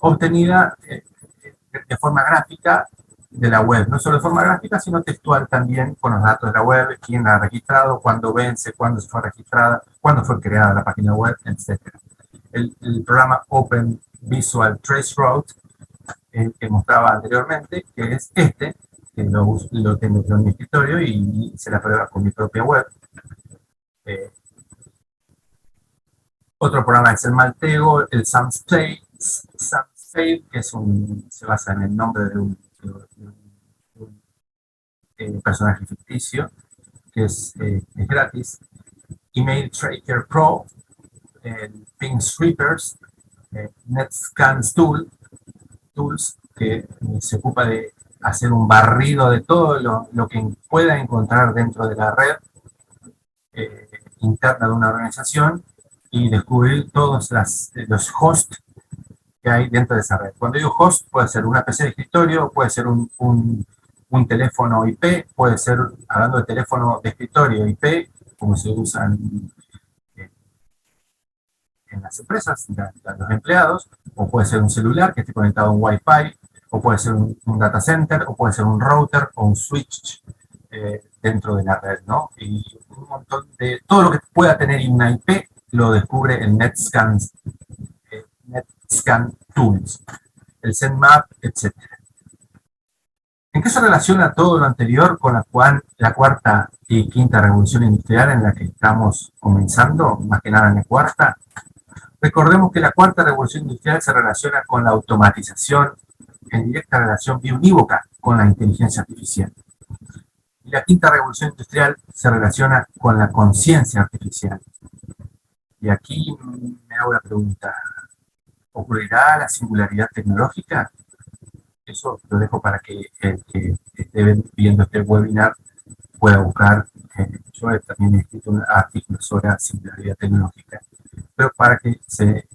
obtenida de forma gráfica de la web, no solo de forma gráfica, sino textual también, con los datos de la web, quién la ha registrado, cuándo vence, cuándo fue registrada, cuándo fue creada la página web, etc. El programa Open Visual Traceroute, que mostraba anteriormente, que es este, que lo tengo en mi escritorio y se la prueba con mi propia web. Otro programa es el Maltego, el SamSafe, que se basa en el nombre de un personaje ficticio, que es gratis. Email Tracker Pro, el Ping Sweepers, NetScans Tools, que se ocupa de hacer un barrido de todo lo que pueda encontrar dentro de la red interna de una organización y descubrir todos los hosts que hay dentro de esa red. Cuando digo host, puede ser una PC de escritorio, puede ser un teléfono IP, puede ser, hablando de teléfono de escritorio IP, como se usan en las empresas, los empleados, o puede ser un celular que esté conectado a un Wi-Fi, o puede ser un data center, o puede ser un router o un switch dentro de la red, ¿no? Y un montón de, todo lo que pueda tener una IP lo descubre el NetScan Tools, el ZenMap, etc. ¿En qué se relaciona todo lo anterior con la cuarta y quinta revolución industrial en la que estamos comenzando, más que nada en la cuarta? Recordemos que la cuarta revolución industrial se relaciona con la automatización en directa relación biunívoca con la inteligencia artificial. Y la quinta revolución industrial se relaciona con la conciencia artificial. Y aquí me hago la pregunta, ¿ocurrirá la singularidad tecnológica? Eso lo dejo para que el que esté viendo este webinar pueda buscar. Yo también he escrito un artículo sobre la singularidad tecnológica, pero para que se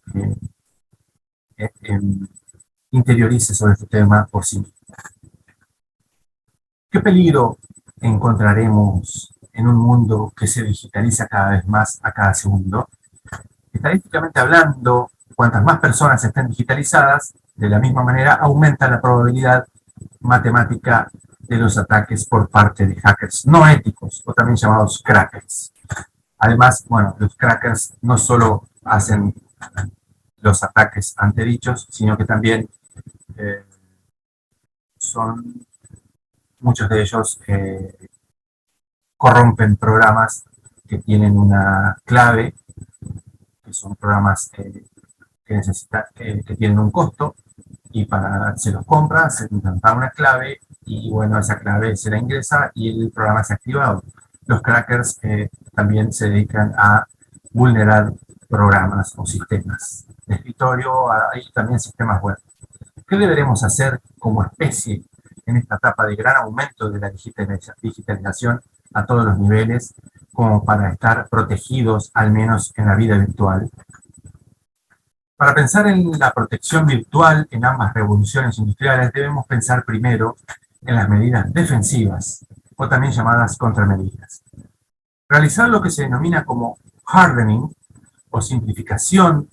interiorice sobre este tema por sí mismo. ¿Qué peligro encontraremos en un mundo que se digitaliza cada vez más a cada segundo? Estadísticamente hablando, cuantas más personas estén digitalizadas, de la misma manera aumenta la probabilidad matemática de los ataques por parte de hackers no éticos, o también llamados crackers. Además, bueno, los crackers no solo hacen los ataques antedichos, sino que también muchos de ellos corrompen programas que tienen una clave, que son programas que tienen un costo, y se los compra, se da una clave y bueno, esa clave se la ingresa y el programa se ha activado. Los crackers también se dedican a vulnerar programas o sistemas de escritorio y también sistemas web. ¿Qué deberemos hacer como especie en esta etapa de gran aumento de la digitalización a todos los niveles, como para estar protegidos al menos en la vida virtual? Para pensar en la protección virtual en ambas revoluciones industriales, debemos pensar primero en las medidas defensivas, o también llamadas contramedidas. Realizar lo que se denomina como hardening o simplificación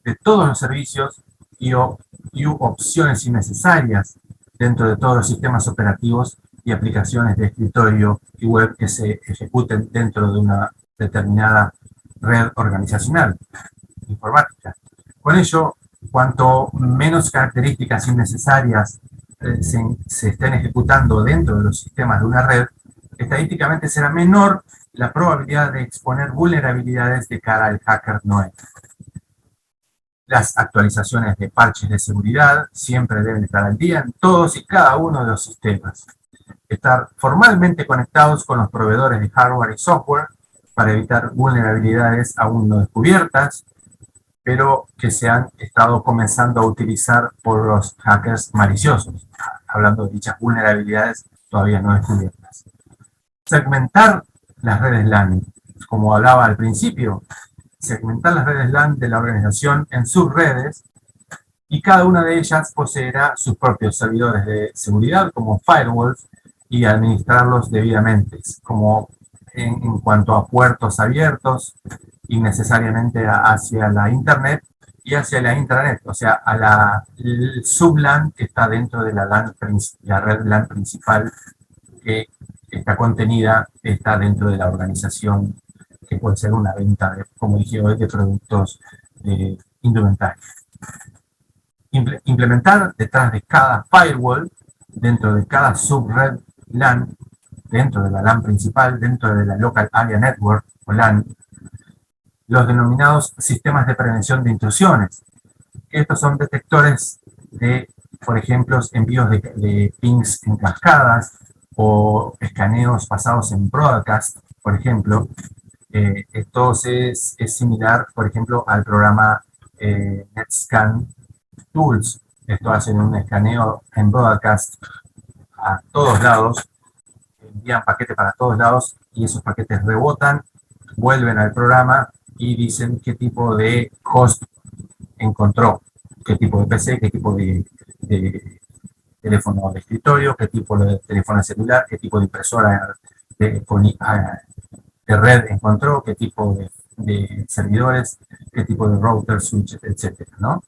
de todos los servicios y opciones innecesarias dentro de todos los sistemas operativos y aplicaciones de escritorio y web que se ejecuten dentro de una determinada red organizacional informática. Con ello, cuanto menos características innecesarias se estén ejecutando dentro de los sistemas de una red, estadísticamente será menor la probabilidad de exponer vulnerabilidades de cara al hacker no ético. Las actualizaciones de parches de seguridad siempre deben estar al día en todos y cada uno de los sistemas. Estar formalmente conectados con los proveedores de hardware y software para evitar vulnerabilidades aún no descubiertas, pero que se han estado comenzando a utilizar por los hackers maliciosos, hablando de dichas vulnerabilidades todavía no descubiertas. Segmentar las redes LAN, como hablaba al principio, segmentar las redes LAN de la organización en subredes y cada una de ellas poseerá sus propios servidores de seguridad como firewalls y administrarlos debidamente, como en cuanto a puertos abiertos innecesariamente hacia la internet y hacia la intranet, o sea, a la subLAN que está dentro de la red LAN principal que está contenida, está dentro de la organización, que puede ser una venta, como dije hoy, de productos de indumentaria. Implementar detrás de cada firewall, dentro de cada subred LAN, dentro de la LAN principal, dentro de la Local Area Network o LAN, los denominados sistemas de prevención de intrusiones. Estos son detectores de, por ejemplo, envíos de pings en cascadas o escaneos basados en broadcast, por ejemplo. Esto es similar, por ejemplo, al programa NetScan Tools. Esto hacen un escaneo en broadcast a todos lados, envían paquetes para todos lados y esos paquetes rebotan, vuelven al programa y dicen qué tipo de host encontró, qué tipo de PC, qué tipo de teléfono de escritorio, qué tipo de teléfono celular, qué tipo de impresora de red encontró, qué tipo de servidores, qué tipo de router, switch, etcétera, ¿no?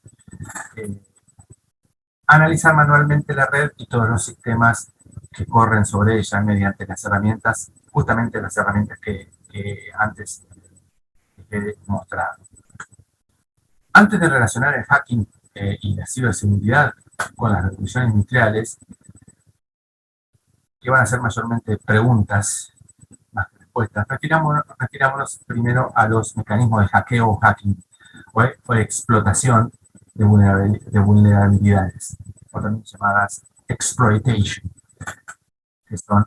Analizar manualmente la red y todos los sistemas que corren sobre ella mediante las herramientas, justamente las herramientas que antes he mostrado. Antes de relacionar el hacking y la ciberseguridad con las revoluciones industriales, que van a ser mayormente preguntas más que respuestas, refirámonos primero a los mecanismos de hackeo o hacking o explotación de vulnerabilidades, o también llamadas exploitation, que son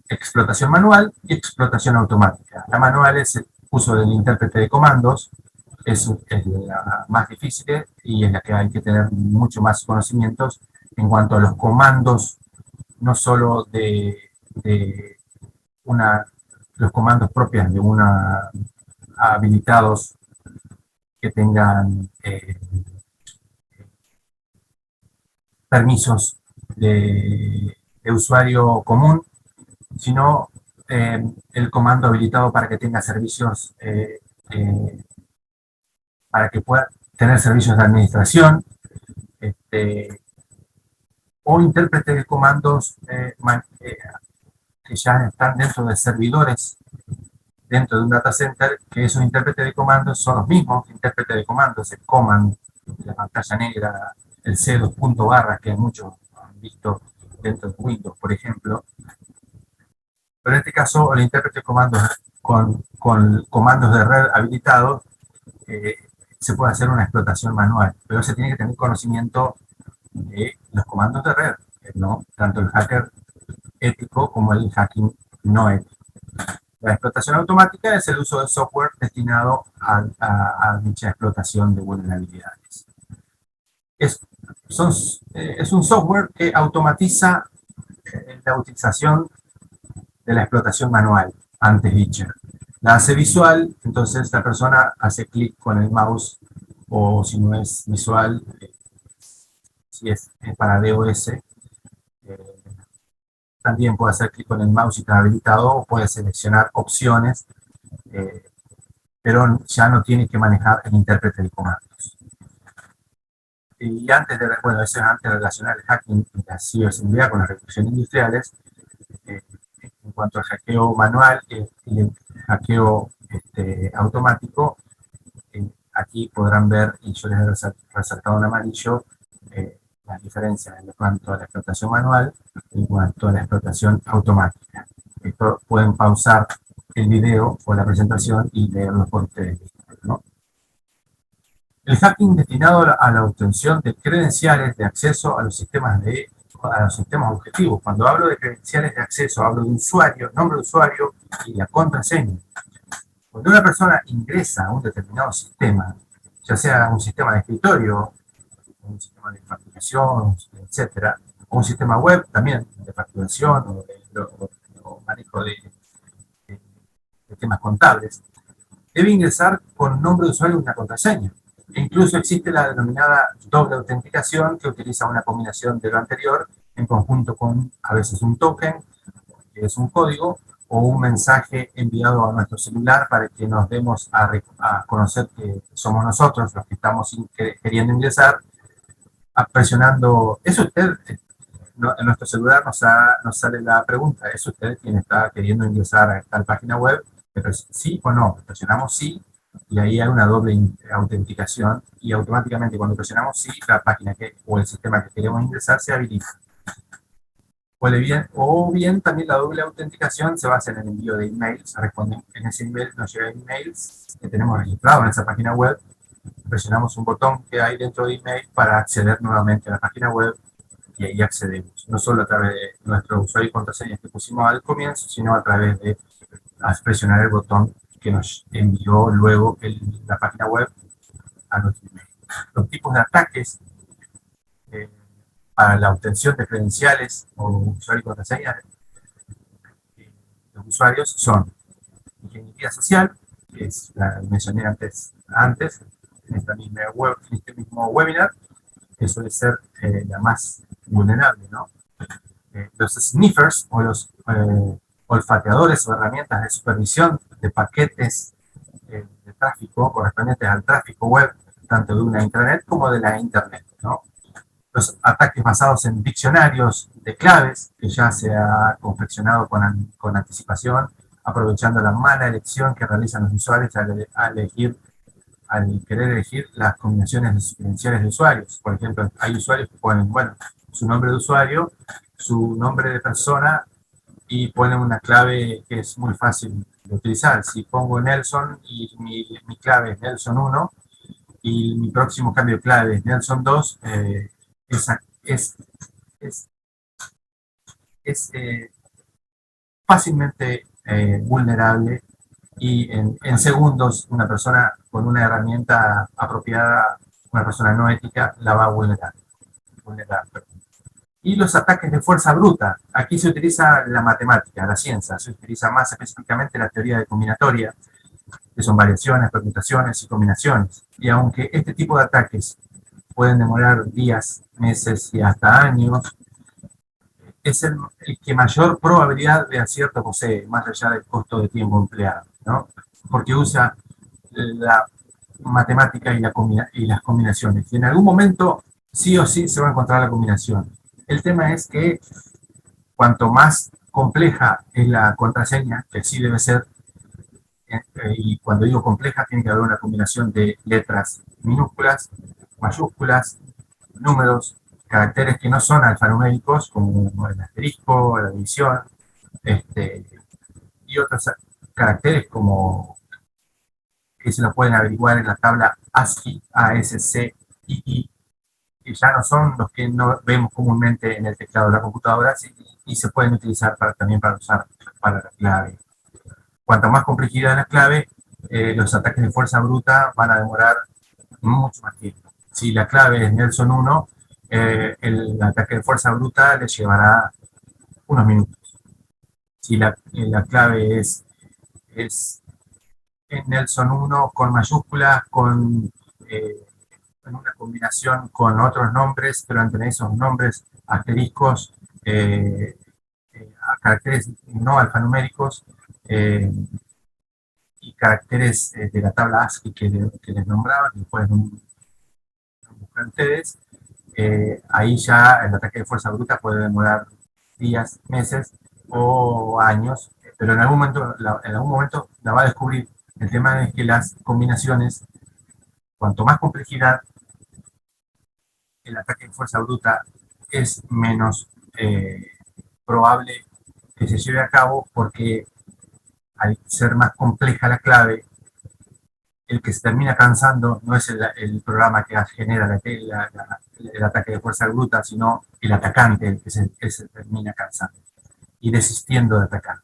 explotación manual y explotación automática. La manual es el uso del intérprete de comandos, es la más difícil y es la que hay que tener mucho más conocimientos en cuanto a los comandos, no solo los comandos propios de una habilitados que tengan permisos de usuario común, sino el comando habilitado para que tenga servicios, para que pueda tener servicios de administración, o intérprete de comandos que ya están dentro de servidores, dentro de un data center, que esos intérpretes de comandos son los mismos intérpretes de comandos, el command, la pantalla negra, el C2 punto barra, que muchos han visto dentro de Windows, por ejemplo. Pero en este caso, el intérprete de comandos con comandos de red habilitados, se puede hacer una explotación manual, pero se tiene que tener conocimiento de los comandos de red, ¿no? Tanto el hacker ético como el hacking no ético. La explotación automática es el uso de software destinado a dicha explotación de vulnerabilidades. Es, es un software que automatiza la utilización de la explotación manual antes dicha. La hace visual, entonces la persona hace clic con el mouse, o si no es visual, si es para DOS, también puede hacer clic con el mouse si está habilitado, o puede seleccionar opciones, eh, pero ya no tiene que manejar el intérprete de comandos. Y antes de, bueno, eso es antes de relacionar el hacking y la ciberseguridad con las revoluciones industriales. eh, en cuanto al hackeo manual y el hackeo automático, aquí podrán ver, y yo les he resaltado en amarillo, las diferencias en cuanto a la explotación manual y en cuanto a la explotación automática. Esto pueden pausar el video o la presentación y leerlo por ustedes, ¿no? El hacking destinado a la obtención de credenciales de acceso a los sistemas objetivos. Cuando hablo de credenciales de acceso, hablo de usuario, nombre de usuario y la contraseña. Cuando una persona ingresa a un determinado sistema, ya sea un sistema de escritorio, un sistema de facturación, etcétera, o un sistema web también de facturación o manejo de temas contables, debe ingresar con nombre de usuario y una contraseña. E incluso existe la denominada doble autenticación, que utiliza una combinación de lo anterior en conjunto con a veces un token, que es un código, o un mensaje enviado a nuestro celular para que nos demos a conocer que somos nosotros los que estamos queriendo ingresar, presionando. ¿Es usted? En nuestro celular nos sale la pregunta: ¿es usted quien está queriendo ingresar a esta página web? Pero sí o no, presionamos sí, y ahí hay una doble autenticación, y automáticamente cuando presionamos sí, la página o el sistema que queremos ingresar se habilita. O bien también la doble autenticación se basa en el envío de emails. En ese email nos llegan emails que tenemos registrados en esa página web, presionamos un botón que hay dentro de email para acceder nuevamente a la página web, y ahí accedemos, no solo a través de nuestro usuario y contraseña que pusimos al comienzo, sino a través de presionar el botón que nos envió luego la página web a nuestro email. Los tipos de ataques eh, para la obtención de credenciales o usuario y contraseña de los usuarios son ingeniería social, que es la que mencioné antes en este mismo webinar, que suele ser la más vulnerable, ¿no? Los sniffers o los olfateadores o herramientas de supervisión de paquetes de tráfico correspondientes al tráfico web, tanto de una intranet como de la internet, ¿no? Los ataques basados en diccionarios de claves, que ya se ha confeccionado con anticipación, aprovechando la mala elección que realizan los usuarios al querer elegir las combinaciones de sus credenciales de usuarios. Por ejemplo, hay usuarios que ponen, bueno, su nombre de usuario, su nombre de persona, y ponen una clave que es muy fácil de utilizar. Si pongo Nelson y mi clave es Nelson 1 y mi próximo cambio de clave es Nelson 2, esa, es, es fácilmente vulnerable, y en segundos una persona con una herramienta apropiada, una persona no ética, la va a vulnerar. Y los ataques de fuerza bruta. Aquí se utiliza la matemática, la ciencia, se utiliza más específicamente la teoría de combinatoria, que son variaciones, permutaciones y combinaciones. Y aunque este tipo de ataques pueden demorar días, meses y hasta años, es el que mayor probabilidad de acierto posee, más allá del costo de tiempo empleado, ¿no? Porque usa la matemática y las combinaciones. Y en algún momento, sí o sí, se va a encontrar la combinación. El tema es que cuanto más compleja es la contraseña, que sí debe ser, y cuando digo compleja, tiene que haber una combinación de letras minúsculas, mayúsculas, números, caracteres que no son alfanuméricos, como el asterisco, la división, y otros caracteres como que se lo pueden averiguar en la tabla ASCII, ASCII, que ya no son los que no vemos comúnmente en el teclado de la computadora y se pueden utilizar también para usar para la clave. Cuanto más complejidad la clave, los ataques de fuerza bruta van a demorar mucho más tiempo. Si la clave es Nelson 1, el ataque de fuerza bruta le llevará unos minutos. Si la clave es Nelson 1 con mayúsculas, eh, con una combinación con otros nombres, pero entre esos nombres asteriscos, a caracteres no alfanuméricos, eh, y caracteres de la tabla ASCII que les nombraba, que pueden buscar ustedes. Ahí ya el ataque de fuerza bruta puede demorar días, meses o años, pero en algún momento la va a descubrir. El tema es que las combinaciones, cuanto más complejidad, el ataque de fuerza bruta es menos probable que se lleve a cabo, porque al ser más compleja la clave, el que se termina cansando no es el programa que genera el ataque de fuerza bruta, sino el atacante, el que se termina cansando y desistiendo de atacar.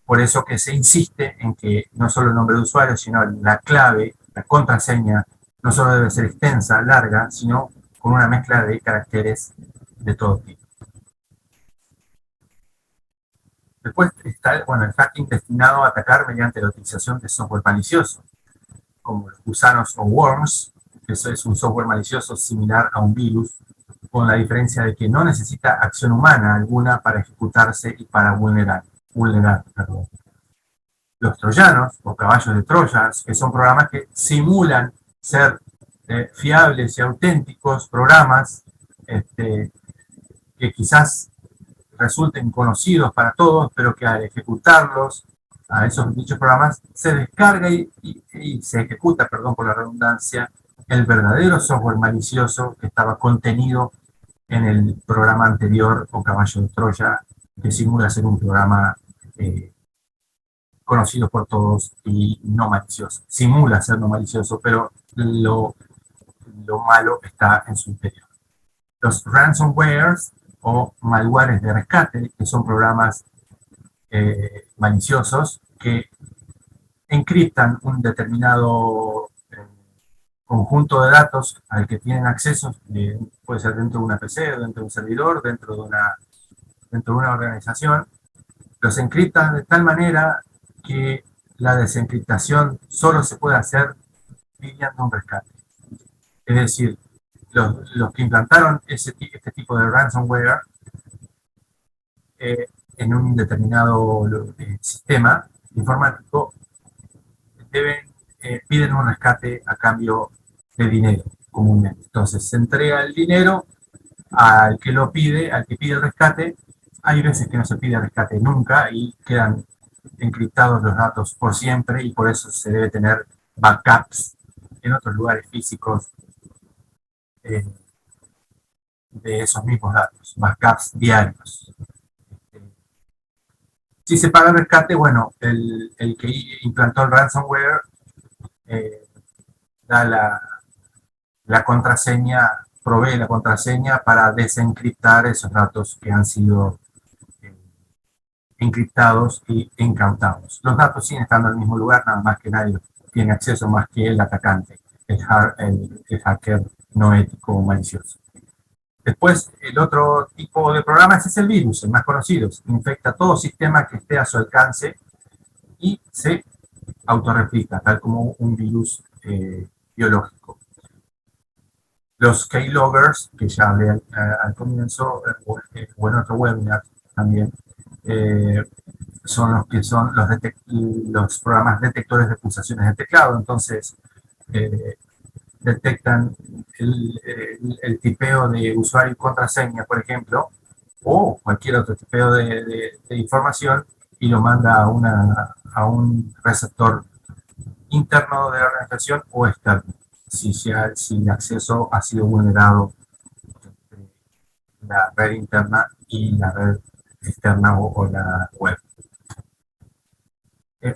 Por eso que se insiste en que no solo el nombre de usuario, sino la clave, la contraseña, no solo debe ser extensa, larga, sino con una mezcla de caracteres de todo tipo. Después está el hacking destinado a atacar mediante la utilización de software malicioso, como los gusanos o worms. Eso es un software malicioso similar a un virus, con la diferencia de que no necesita acción humana alguna para ejecutarse y para vulnerar. Los troyanos o caballos de Troyas, que son programas que simulan ser fiables y auténticos programas, que quizás resulten conocidos para todos, pero que al ejecutarlos a esos dichos programas se descarga y se ejecuta, perdón por la redundancia, el verdadero software malicioso que estaba contenido en el programa anterior o caballo de Troya, que simula ser un programa conocido por todos y no malicioso. Simula ser no malicioso, pero lo malo está en su interior. Los ransomwares o malwares de rescate, que son programas maliciosos que encriptan un determinado conjunto de datos al que tienen acceso, puede ser dentro de una PC, dentro de un servidor, dentro de una organización. Los encriptan de tal manera que la desencriptación solo se puede hacer pidiendo un rescate. Es decir, los que implantaron este tipo de ransomware en un determinado sistema informático piden un rescate a cambio de dinero comúnmente. Entonces se entrega el dinero al que lo pide, al que pide el rescate. Hay veces que no se pide rescate nunca y quedan encriptados los datos por siempre, y por eso se debe tener backups en otros lugares físicos eh, de esos mismos datos, backups diarios. Si se paga el rescate, bueno, el que implantó el ransomware da la contraseña, provee la contraseña para desencriptar esos datos que han sido encriptados y incautados. Los datos siguen estando en el mismo lugar, nada más que nadie tiene acceso más que el atacante, el hacker no ético o malicioso. Después, el otro tipo de programas es el virus, el más conocido. Infecta todo sistema que esté a su alcance y se autorreplica, tal como un virus biológico. Los keyloggers, que ya hablé al comienzo, o en otro webinar también, son los programas detectores de pulsaciones de teclado. Entonces, detectan el tipeo de usuario y contraseña, por ejemplo, o cualquier otro tipeo de información, y lo manda a un receptor interno de la organización o externo, si el acceso ha sido vulnerado entre la red interna y la red externa o la web.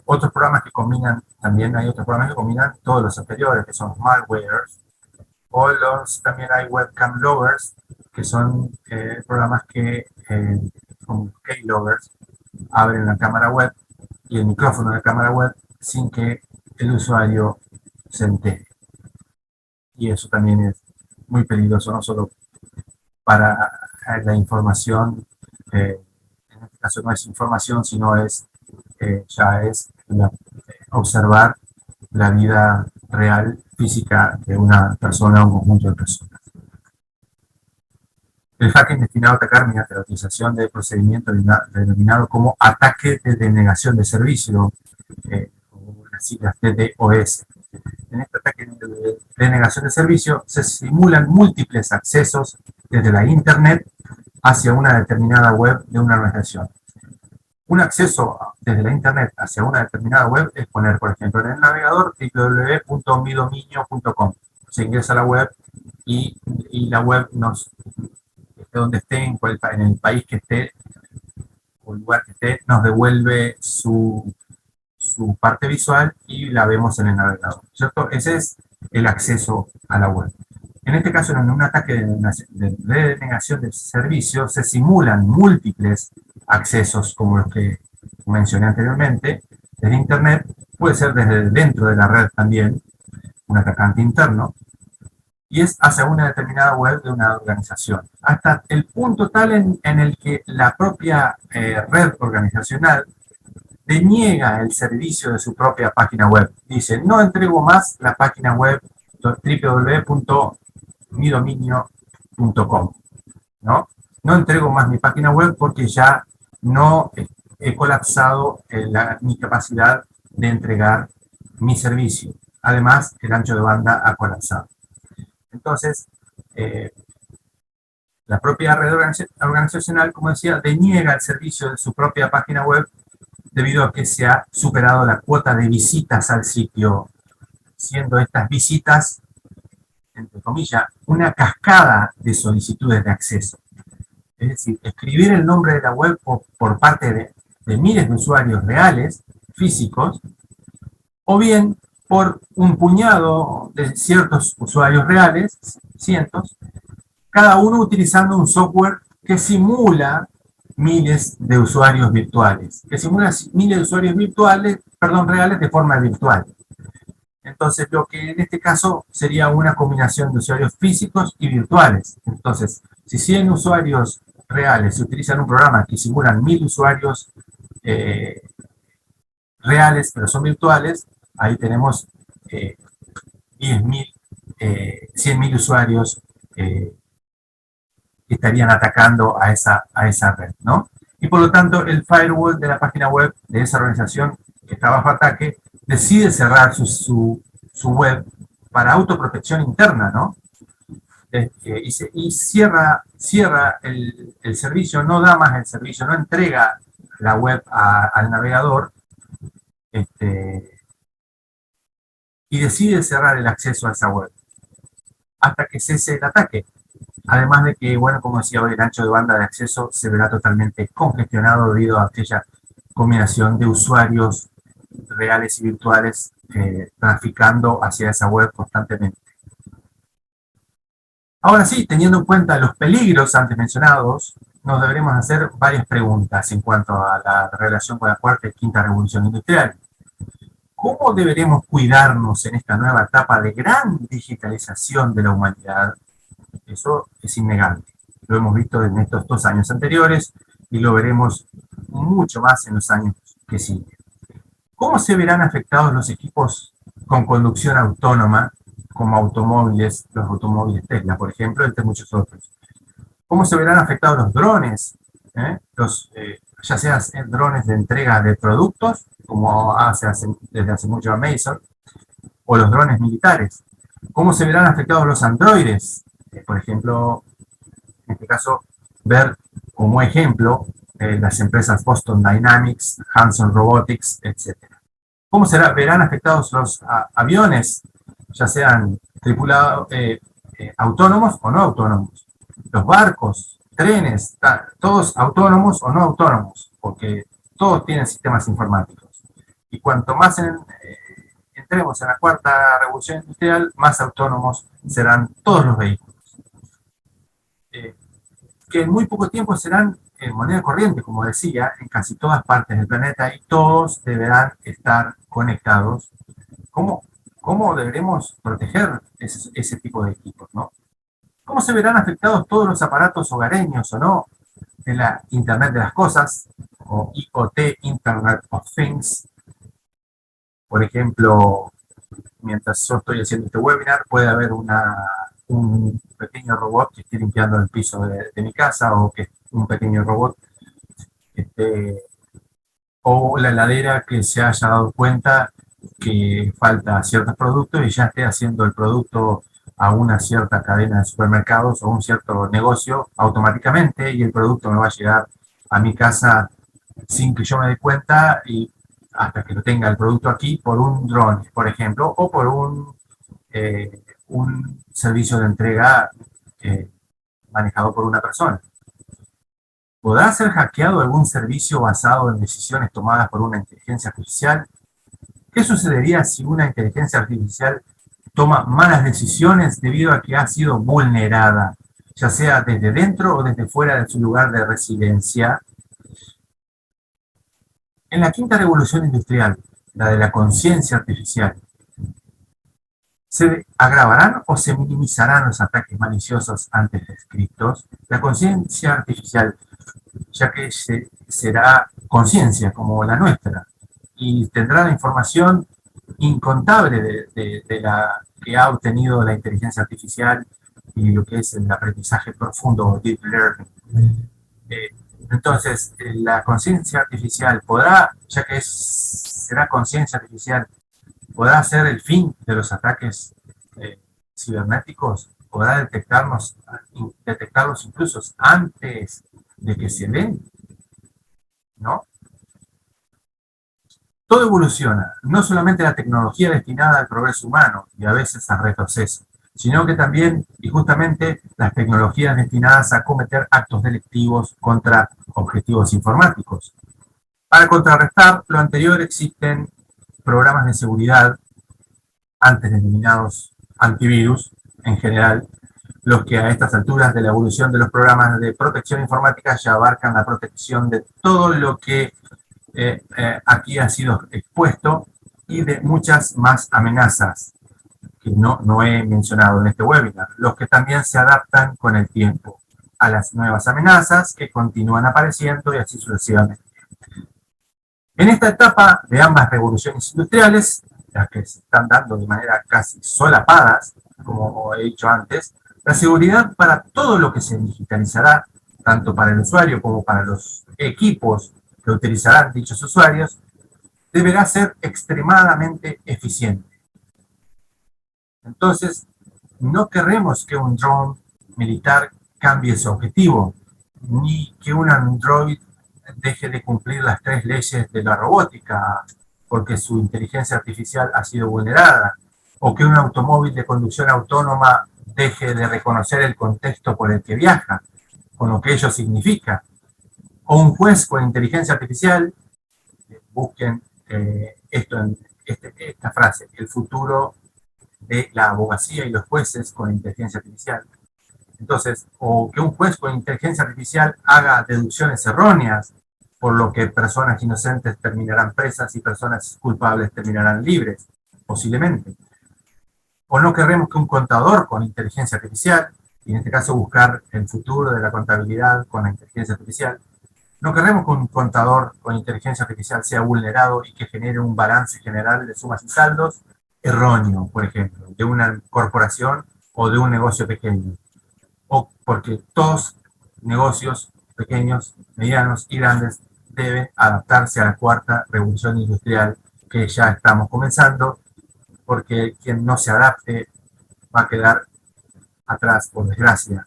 Otros programas que combinan, también hay otros programas que combinan todos los anteriores, que son malwares, También hay webcam lovers, que son programas que, como keyloggers, abren la cámara web y el micrófono de la cámara web sin que el usuario se entere. Y eso también es muy peligroso, no solo para la información, en este caso no es información, sino ya es observar la vida real, física de una persona o un conjunto de personas. El hacking destinado a atacar mediante la utilización de procedimiento denominado como ataque de denegación de servicio, o las siglas DDoS. En este ataque de denegación de servicio se simulan múltiples accesos desde la Internet hacia una determinada web de una organización. Un acceso desde la Internet hacia una determinada web es poner, por ejemplo, en el navegador www.midominio.com. Se ingresa a la web y la web donde esté, en el país que esté o el lugar que esté, nos devuelve su parte visual y la vemos en el navegador, ¿cierto? Ese es el acceso a la web. En este caso, en un ataque de denegación de servicio, se simulan múltiples accesos, como los que mencioné anteriormente, desde Internet, puede ser desde dentro de la red también, un atacante interno, y es hacia una determinada web de una organización, hasta el punto tal en el que la propia red organizacional deniega el servicio de su propia página web. Dice, no entrego más la página web www.midominio.com, ¿no? No entrego más mi página web porque ya no he colapsado mi capacidad de entregar mi servicio. Además, el ancho de banda ha colapsado. Entonces, la propia red organizacional, como decía, deniega el servicio de su propia página web debido a que se ha superado la cuota de visitas al sitio, siendo estas visitas, entre comillas, una cascada de solicitudes de acceso. Es decir, escribir el nombre de la web por parte de miles de usuarios reales, físicos, o bien por un puñado de ciertos usuarios reales, cientos, cada uno utilizando un software que simula miles de usuarios virtuales, reales de forma virtual. Entonces, lo que en este caso sería una combinación de usuarios físicos y virtuales. Entonces, si 100 usuarios reales se utilizan un programa que simulan 1000 usuarios reales, pero son virtuales, ahí tenemos 10.000, 100.000 usuarios que estarían atacando a esa red, ¿no? Y por lo tanto, el firewall de la página web de esa organización que está bajo ataque decide cerrar su web para autoprotección interna, ¿no? Y cierra el servicio, no da más el servicio, no entrega la web al navegador, y decide cerrar el acceso a esa web hasta que cese el ataque. Además de que, bueno, como decía hoy, el ancho de banda de acceso se verá totalmente congestionado debido a aquella combinación de usuarios reales y virtuales traficando hacia esa web constantemente. Ahora sí, teniendo en cuenta los peligros antes mencionados, nos deberemos hacer varias preguntas en cuanto a la relación con la cuarta y quinta revolución industrial. ¿Cómo deberemos cuidarnos en esta nueva etapa de gran digitalización de la humanidad? Eso es innegable. Lo hemos visto en estos 2 años anteriores y lo veremos mucho más en los años que siguen. ¿Cómo se verán afectados los equipos con conducción autónoma, como los automóviles Tesla, por ejemplo, entre muchos otros? ¿Cómo se verán afectados los drones? Ya sean drones de entrega de productos, como desde hace mucho Amazon, o los drones militares. ¿Cómo se verán afectados los androides? Por ejemplo, en este caso, ver como ejemplo las empresas Boston Dynamics, Hanson Robotics, etc. ¿Cómo verán afectados los aviones, ya sean tripulados, autónomos o no autónomos? Los barcos, trenes, todos autónomos o no autónomos, porque todos tienen sistemas informáticos. Y cuanto más entremos en la cuarta revolución industrial, más autónomos serán todos los vehículos. Que en muy poco tiempo serán moneda corriente, como decía, en casi todas partes del planeta y todos deberán estar conectados. ¿Cómo deberemos proteger ese tipo de equipos, ¿no? ¿Cómo se verán afectados todos los aparatos hogareños o no de la Internet de las Cosas, o IoT, Internet of Things? Por ejemplo, mientras yo estoy haciendo este webinar, puede haber un pequeño robot que esté limpiando el piso de mi casa, o que un pequeño robot o la heladera que se haya dado cuenta que falta ciertos productos y ya esté haciendo el producto a una cierta cadena de supermercados o un cierto negocio automáticamente, y el producto me va a llegar a mi casa sin que yo me dé cuenta, y hasta que lo tenga el producto aquí por un dron, por ejemplo, o por un servicio de entrega manejado por una persona. ¿Podrá ser hackeado algún servicio basado en decisiones tomadas por una inteligencia artificial? ¿Qué sucedería si una inteligencia artificial toma malas decisiones debido a que ha sido vulnerada, ya sea desde dentro o desde fuera de su lugar de residencia? En la quinta revolución industrial, la de la conciencia artificial, ¿se agravarán o se minimizarán los ataques maliciosos antes descritos? La conciencia artificial, ya que será conciencia como la nuestra, y tendrá la información incontable de la que ha obtenido la inteligencia artificial y lo que es el aprendizaje profundo, deep learning. Entonces, la conciencia artificial podrá, ya que será conciencia artificial, podrá ser el fin de los ataques cibernéticos, podrá detectarlos incluso antes de que se den, ¿no? Todo evoluciona, no solamente la tecnología destinada al progreso humano y a veces al retroceso, sino que también, y justamente, las tecnologías destinadas a cometer actos delictivos contra objetivos informáticos. Para contrarrestar lo anterior existen programas de seguridad, antes denominados antivirus, en general, los que a estas alturas de la evolución de los programas de protección informática ya abarcan la protección de todo lo que aquí ha sido expuesto y de muchas más amenazas que no he mencionado en este webinar, los que también se adaptan con el tiempo a las nuevas amenazas que continúan apareciendo y así sucesivamente. En esta etapa de ambas revoluciones industriales, las que se están dando de manera casi solapadas, como he dicho antes, la seguridad para todo lo que se digitalizará, tanto para el usuario como para los equipos que utilizarán dichos usuarios, deberá ser extremadamente eficiente. Entonces, no queremos que un dron militar cambie su objetivo, ni que un android deje de cumplir las 3 leyes de la robótica porque su inteligencia artificial ha sido vulnerada, o que un automóvil de conducción autónoma deje de reconocer el contexto por el que viaja, con lo que ello significa, o un juez con inteligencia artificial. Busquen esta frase: el futuro de la abogacía y los jueces con inteligencia artificial. Entonces, o que un juez con inteligencia artificial haga deducciones erróneas, por lo que personas inocentes terminarán presas y personas culpables terminarán libres, posiblemente. O no queremos que un contador con inteligencia artificial, y en este caso buscar el futuro de la contabilidad con la inteligencia artificial, no queremos que un contador con inteligencia artificial sea vulnerado y que genere un balance general de sumas y saldos erróneo, por ejemplo, de una corporación o de un negocio pequeño. O porque todos negocios pequeños, medianos y grandes deben adaptarse a la cuarta revolución industrial que ya estamos comenzando, porque quien no se adapte va a quedar atrás, por desgracia.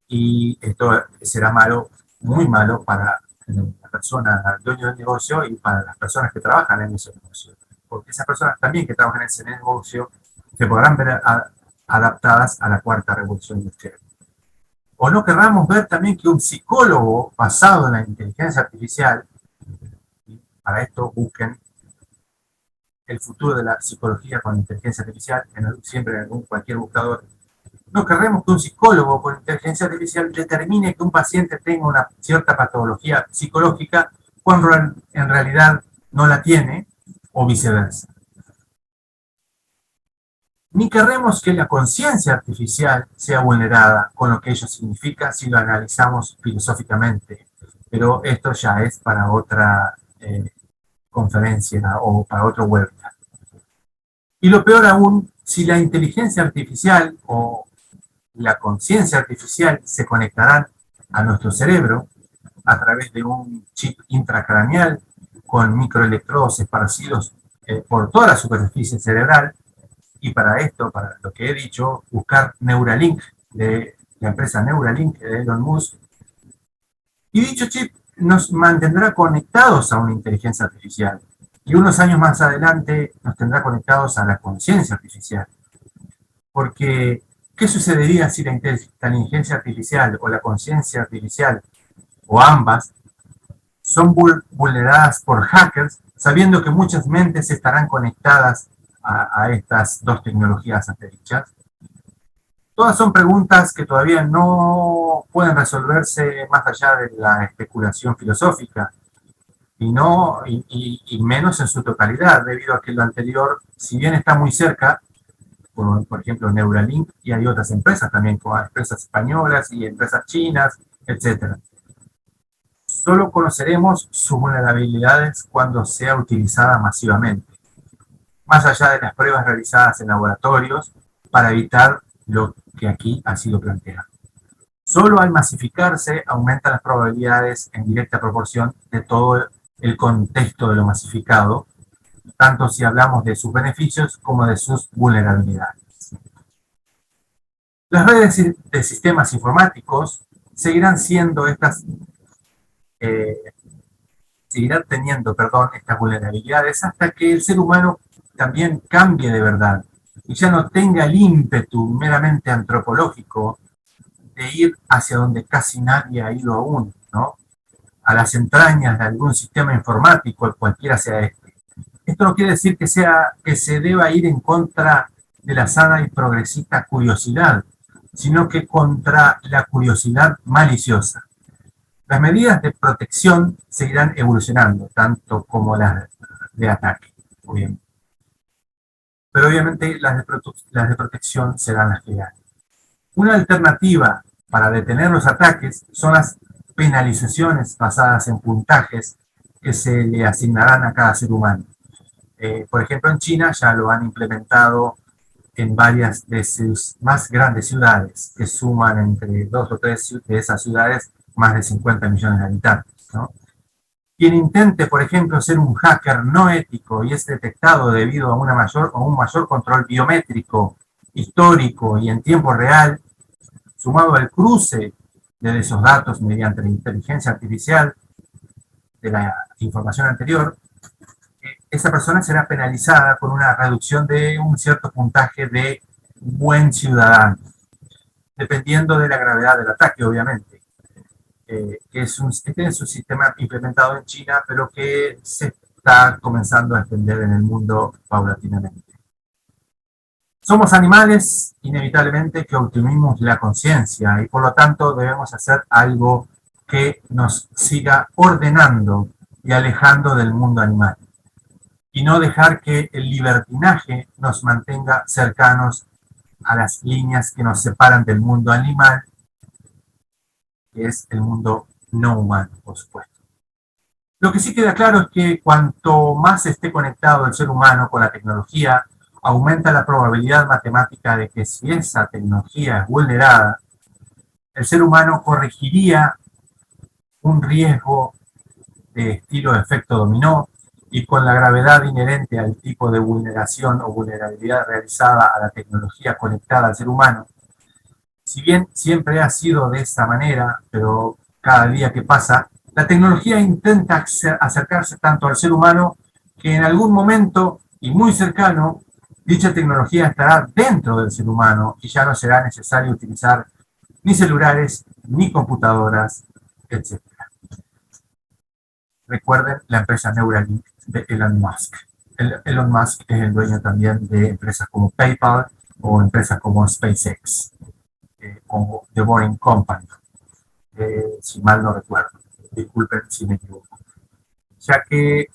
Y esto será malo, muy malo para la persona, el dueño del negocio, y para las personas que trabajan en ese negocio. Porque esas personas también que trabajan en ese negocio se podrán ver adaptadas a la cuarta revolución industrial. O no querramos ver también que un psicólogo basado en la inteligencia artificial, y para esto busquen el futuro de la psicología con inteligencia artificial, siempre en cualquier buscador. No queremos que un psicólogo con inteligencia artificial determine que un paciente tenga una cierta patología psicológica cuando en realidad no la tiene, o viceversa. Ni queremos que la conciencia artificial sea vulnerada, con lo que ello significa si lo analizamos filosóficamente. Pero esto ya es para otra conferencia o para otro webinar. Y lo peor aún, si la inteligencia artificial o la conciencia artificial se conectarán a nuestro cerebro a través de un chip intracraneal con microelectrodos esparcidos por toda la superficie cerebral. Y para esto, para lo que he dicho, buscar Neuralink, de la empresa Neuralink de Elon Musk. Y dicho chip nos mantendrá conectados a una inteligencia artificial. Y unos años más adelante nos tendrá conectados a la conciencia artificial. Porque, ¿qué sucedería si la inteligencia artificial o la conciencia artificial, o ambas, son vulneradas por hackers, sabiendo que muchas mentes estarán conectadas a estas dos tecnologías antedichas? Todas son preguntas que todavía no pueden resolverse más allá de la especulación filosófica, y menos en su totalidad, debido a que lo anterior, si bien está muy cerca, por ejemplo Neuralink, y hay otras empresas también, como empresas españolas y empresas chinas, etc. Solo conoceremos sus vulnerabilidades cuando sea utilizada masivamente, más allá de las pruebas realizadas en laboratorios para evitar lo que aquí ha sido planteado. Solo al masificarse aumentan las probabilidades en directa proporción de todo el contexto de lo masificado, tanto si hablamos de sus beneficios como de sus vulnerabilidades. Las redes de sistemas informáticos seguirán siendo seguirán teniendo, estas vulnerabilidades hasta que el ser humano también cambie de verdad y ya no tenga el ímpetu meramente antropológico de ir hacia donde casi nadie ha ido aún, ¿no? A las entrañas de algún sistema informático, cualquiera sea este. Esto no quiere decir que se deba ir en contra de la sana y progresista curiosidad, sino que contra la curiosidad maliciosa. Las medidas de protección seguirán evolucionando, tanto como las de ataque, obviamente. Pero obviamente las de protección serán las que ganen. Una alternativa para detener los ataques son las penalizaciones basadas en puntajes que se le asignarán a cada ser humano. Por ejemplo, en China ya lo han implementado en varias de sus más grandes ciudades, que suman entre 2 o 3 de esas ciudades más de 50 millones de habitantes, ¿no? Quien intente, por ejemplo, ser un hacker no ético y es detectado debido a un mayor control biométrico, histórico y en tiempo real, sumado al cruce de esos datos mediante la inteligencia artificial de la información anterior, esa persona será penalizada con una reducción de un cierto puntaje de buen ciudadano, dependiendo de la gravedad del ataque, obviamente. Este es un sistema implementado en China, pero que se está comenzando a extender en el mundo paulatinamente. Somos animales, inevitablemente, que obtenemos la conciencia y por lo tanto debemos hacer algo que nos siga ordenando y alejando del mundo animal. Y no dejar que el libertinaje nos mantenga cercanos a las líneas que nos separan del mundo animal, que es el mundo no humano, por supuesto. Lo que sí queda claro es que cuanto más esté conectado el ser humano con la tecnología, aumenta la probabilidad matemática de que si esa tecnología es vulnerada, el ser humano corregiría un riesgo de estilo de efecto dominó y con la gravedad inherente al tipo de vulneración o vulnerabilidad realizada a la tecnología conectada al ser humano. Si bien siempre ha sido de esa manera, pero cada día que pasa, la tecnología intenta acercarse tanto al ser humano que en algún momento y muy cercano, dicha tecnología estará dentro del ser humano y ya no será necesario utilizar ni celulares, ni computadoras, etc. Recuerden la empresa Neuralink de Elon Musk. Elon Musk es el dueño también de empresas como PayPal o empresas como SpaceX, como The Boring Company, si mal no recuerdo. Disculpen si me equivoco. Ya que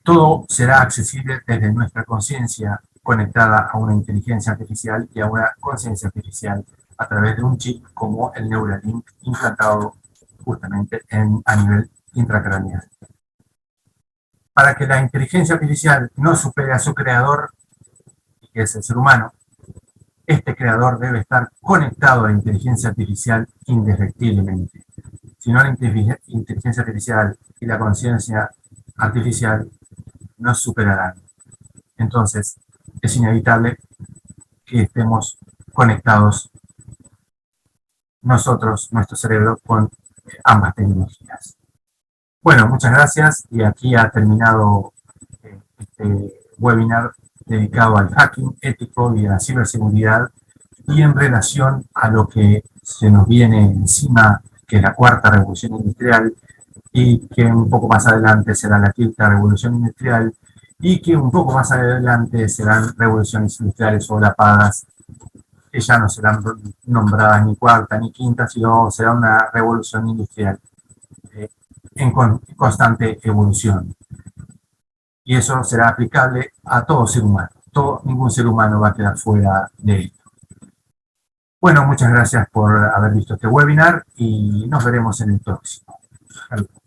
todo será accesible desde nuestra conciencia conectada a una inteligencia artificial y a una conciencia artificial a través de un chip como el Neuralink implantado justamente a nivel intracraneal. Para que la inteligencia artificial no supere a su creador, que es el ser humano, este creador debe estar conectado a la inteligencia artificial indefectiblemente. Si no, la inteligencia artificial y la conciencia artificial nos superarán. Entonces, es inevitable que estemos conectados nosotros, nuestro cerebro, con ambas tecnologías. Bueno, muchas gracias y aquí ha terminado este webinar dedicado al hacking ético y a la ciberseguridad y en relación a lo que se nos viene encima, que es la cuarta revolución industrial y que un poco más adelante será la quinta revolución industrial y que un poco más adelante serán revoluciones industriales solapadas que ya no serán nombradas ni cuarta ni quinta, sino será una revolución industrial en constante evolución. Y eso será aplicable a todo ser humano. Ningún ser humano va a quedar fuera de esto. Bueno, muchas gracias por haber visto este webinar y nos veremos en el próximo. Saludos.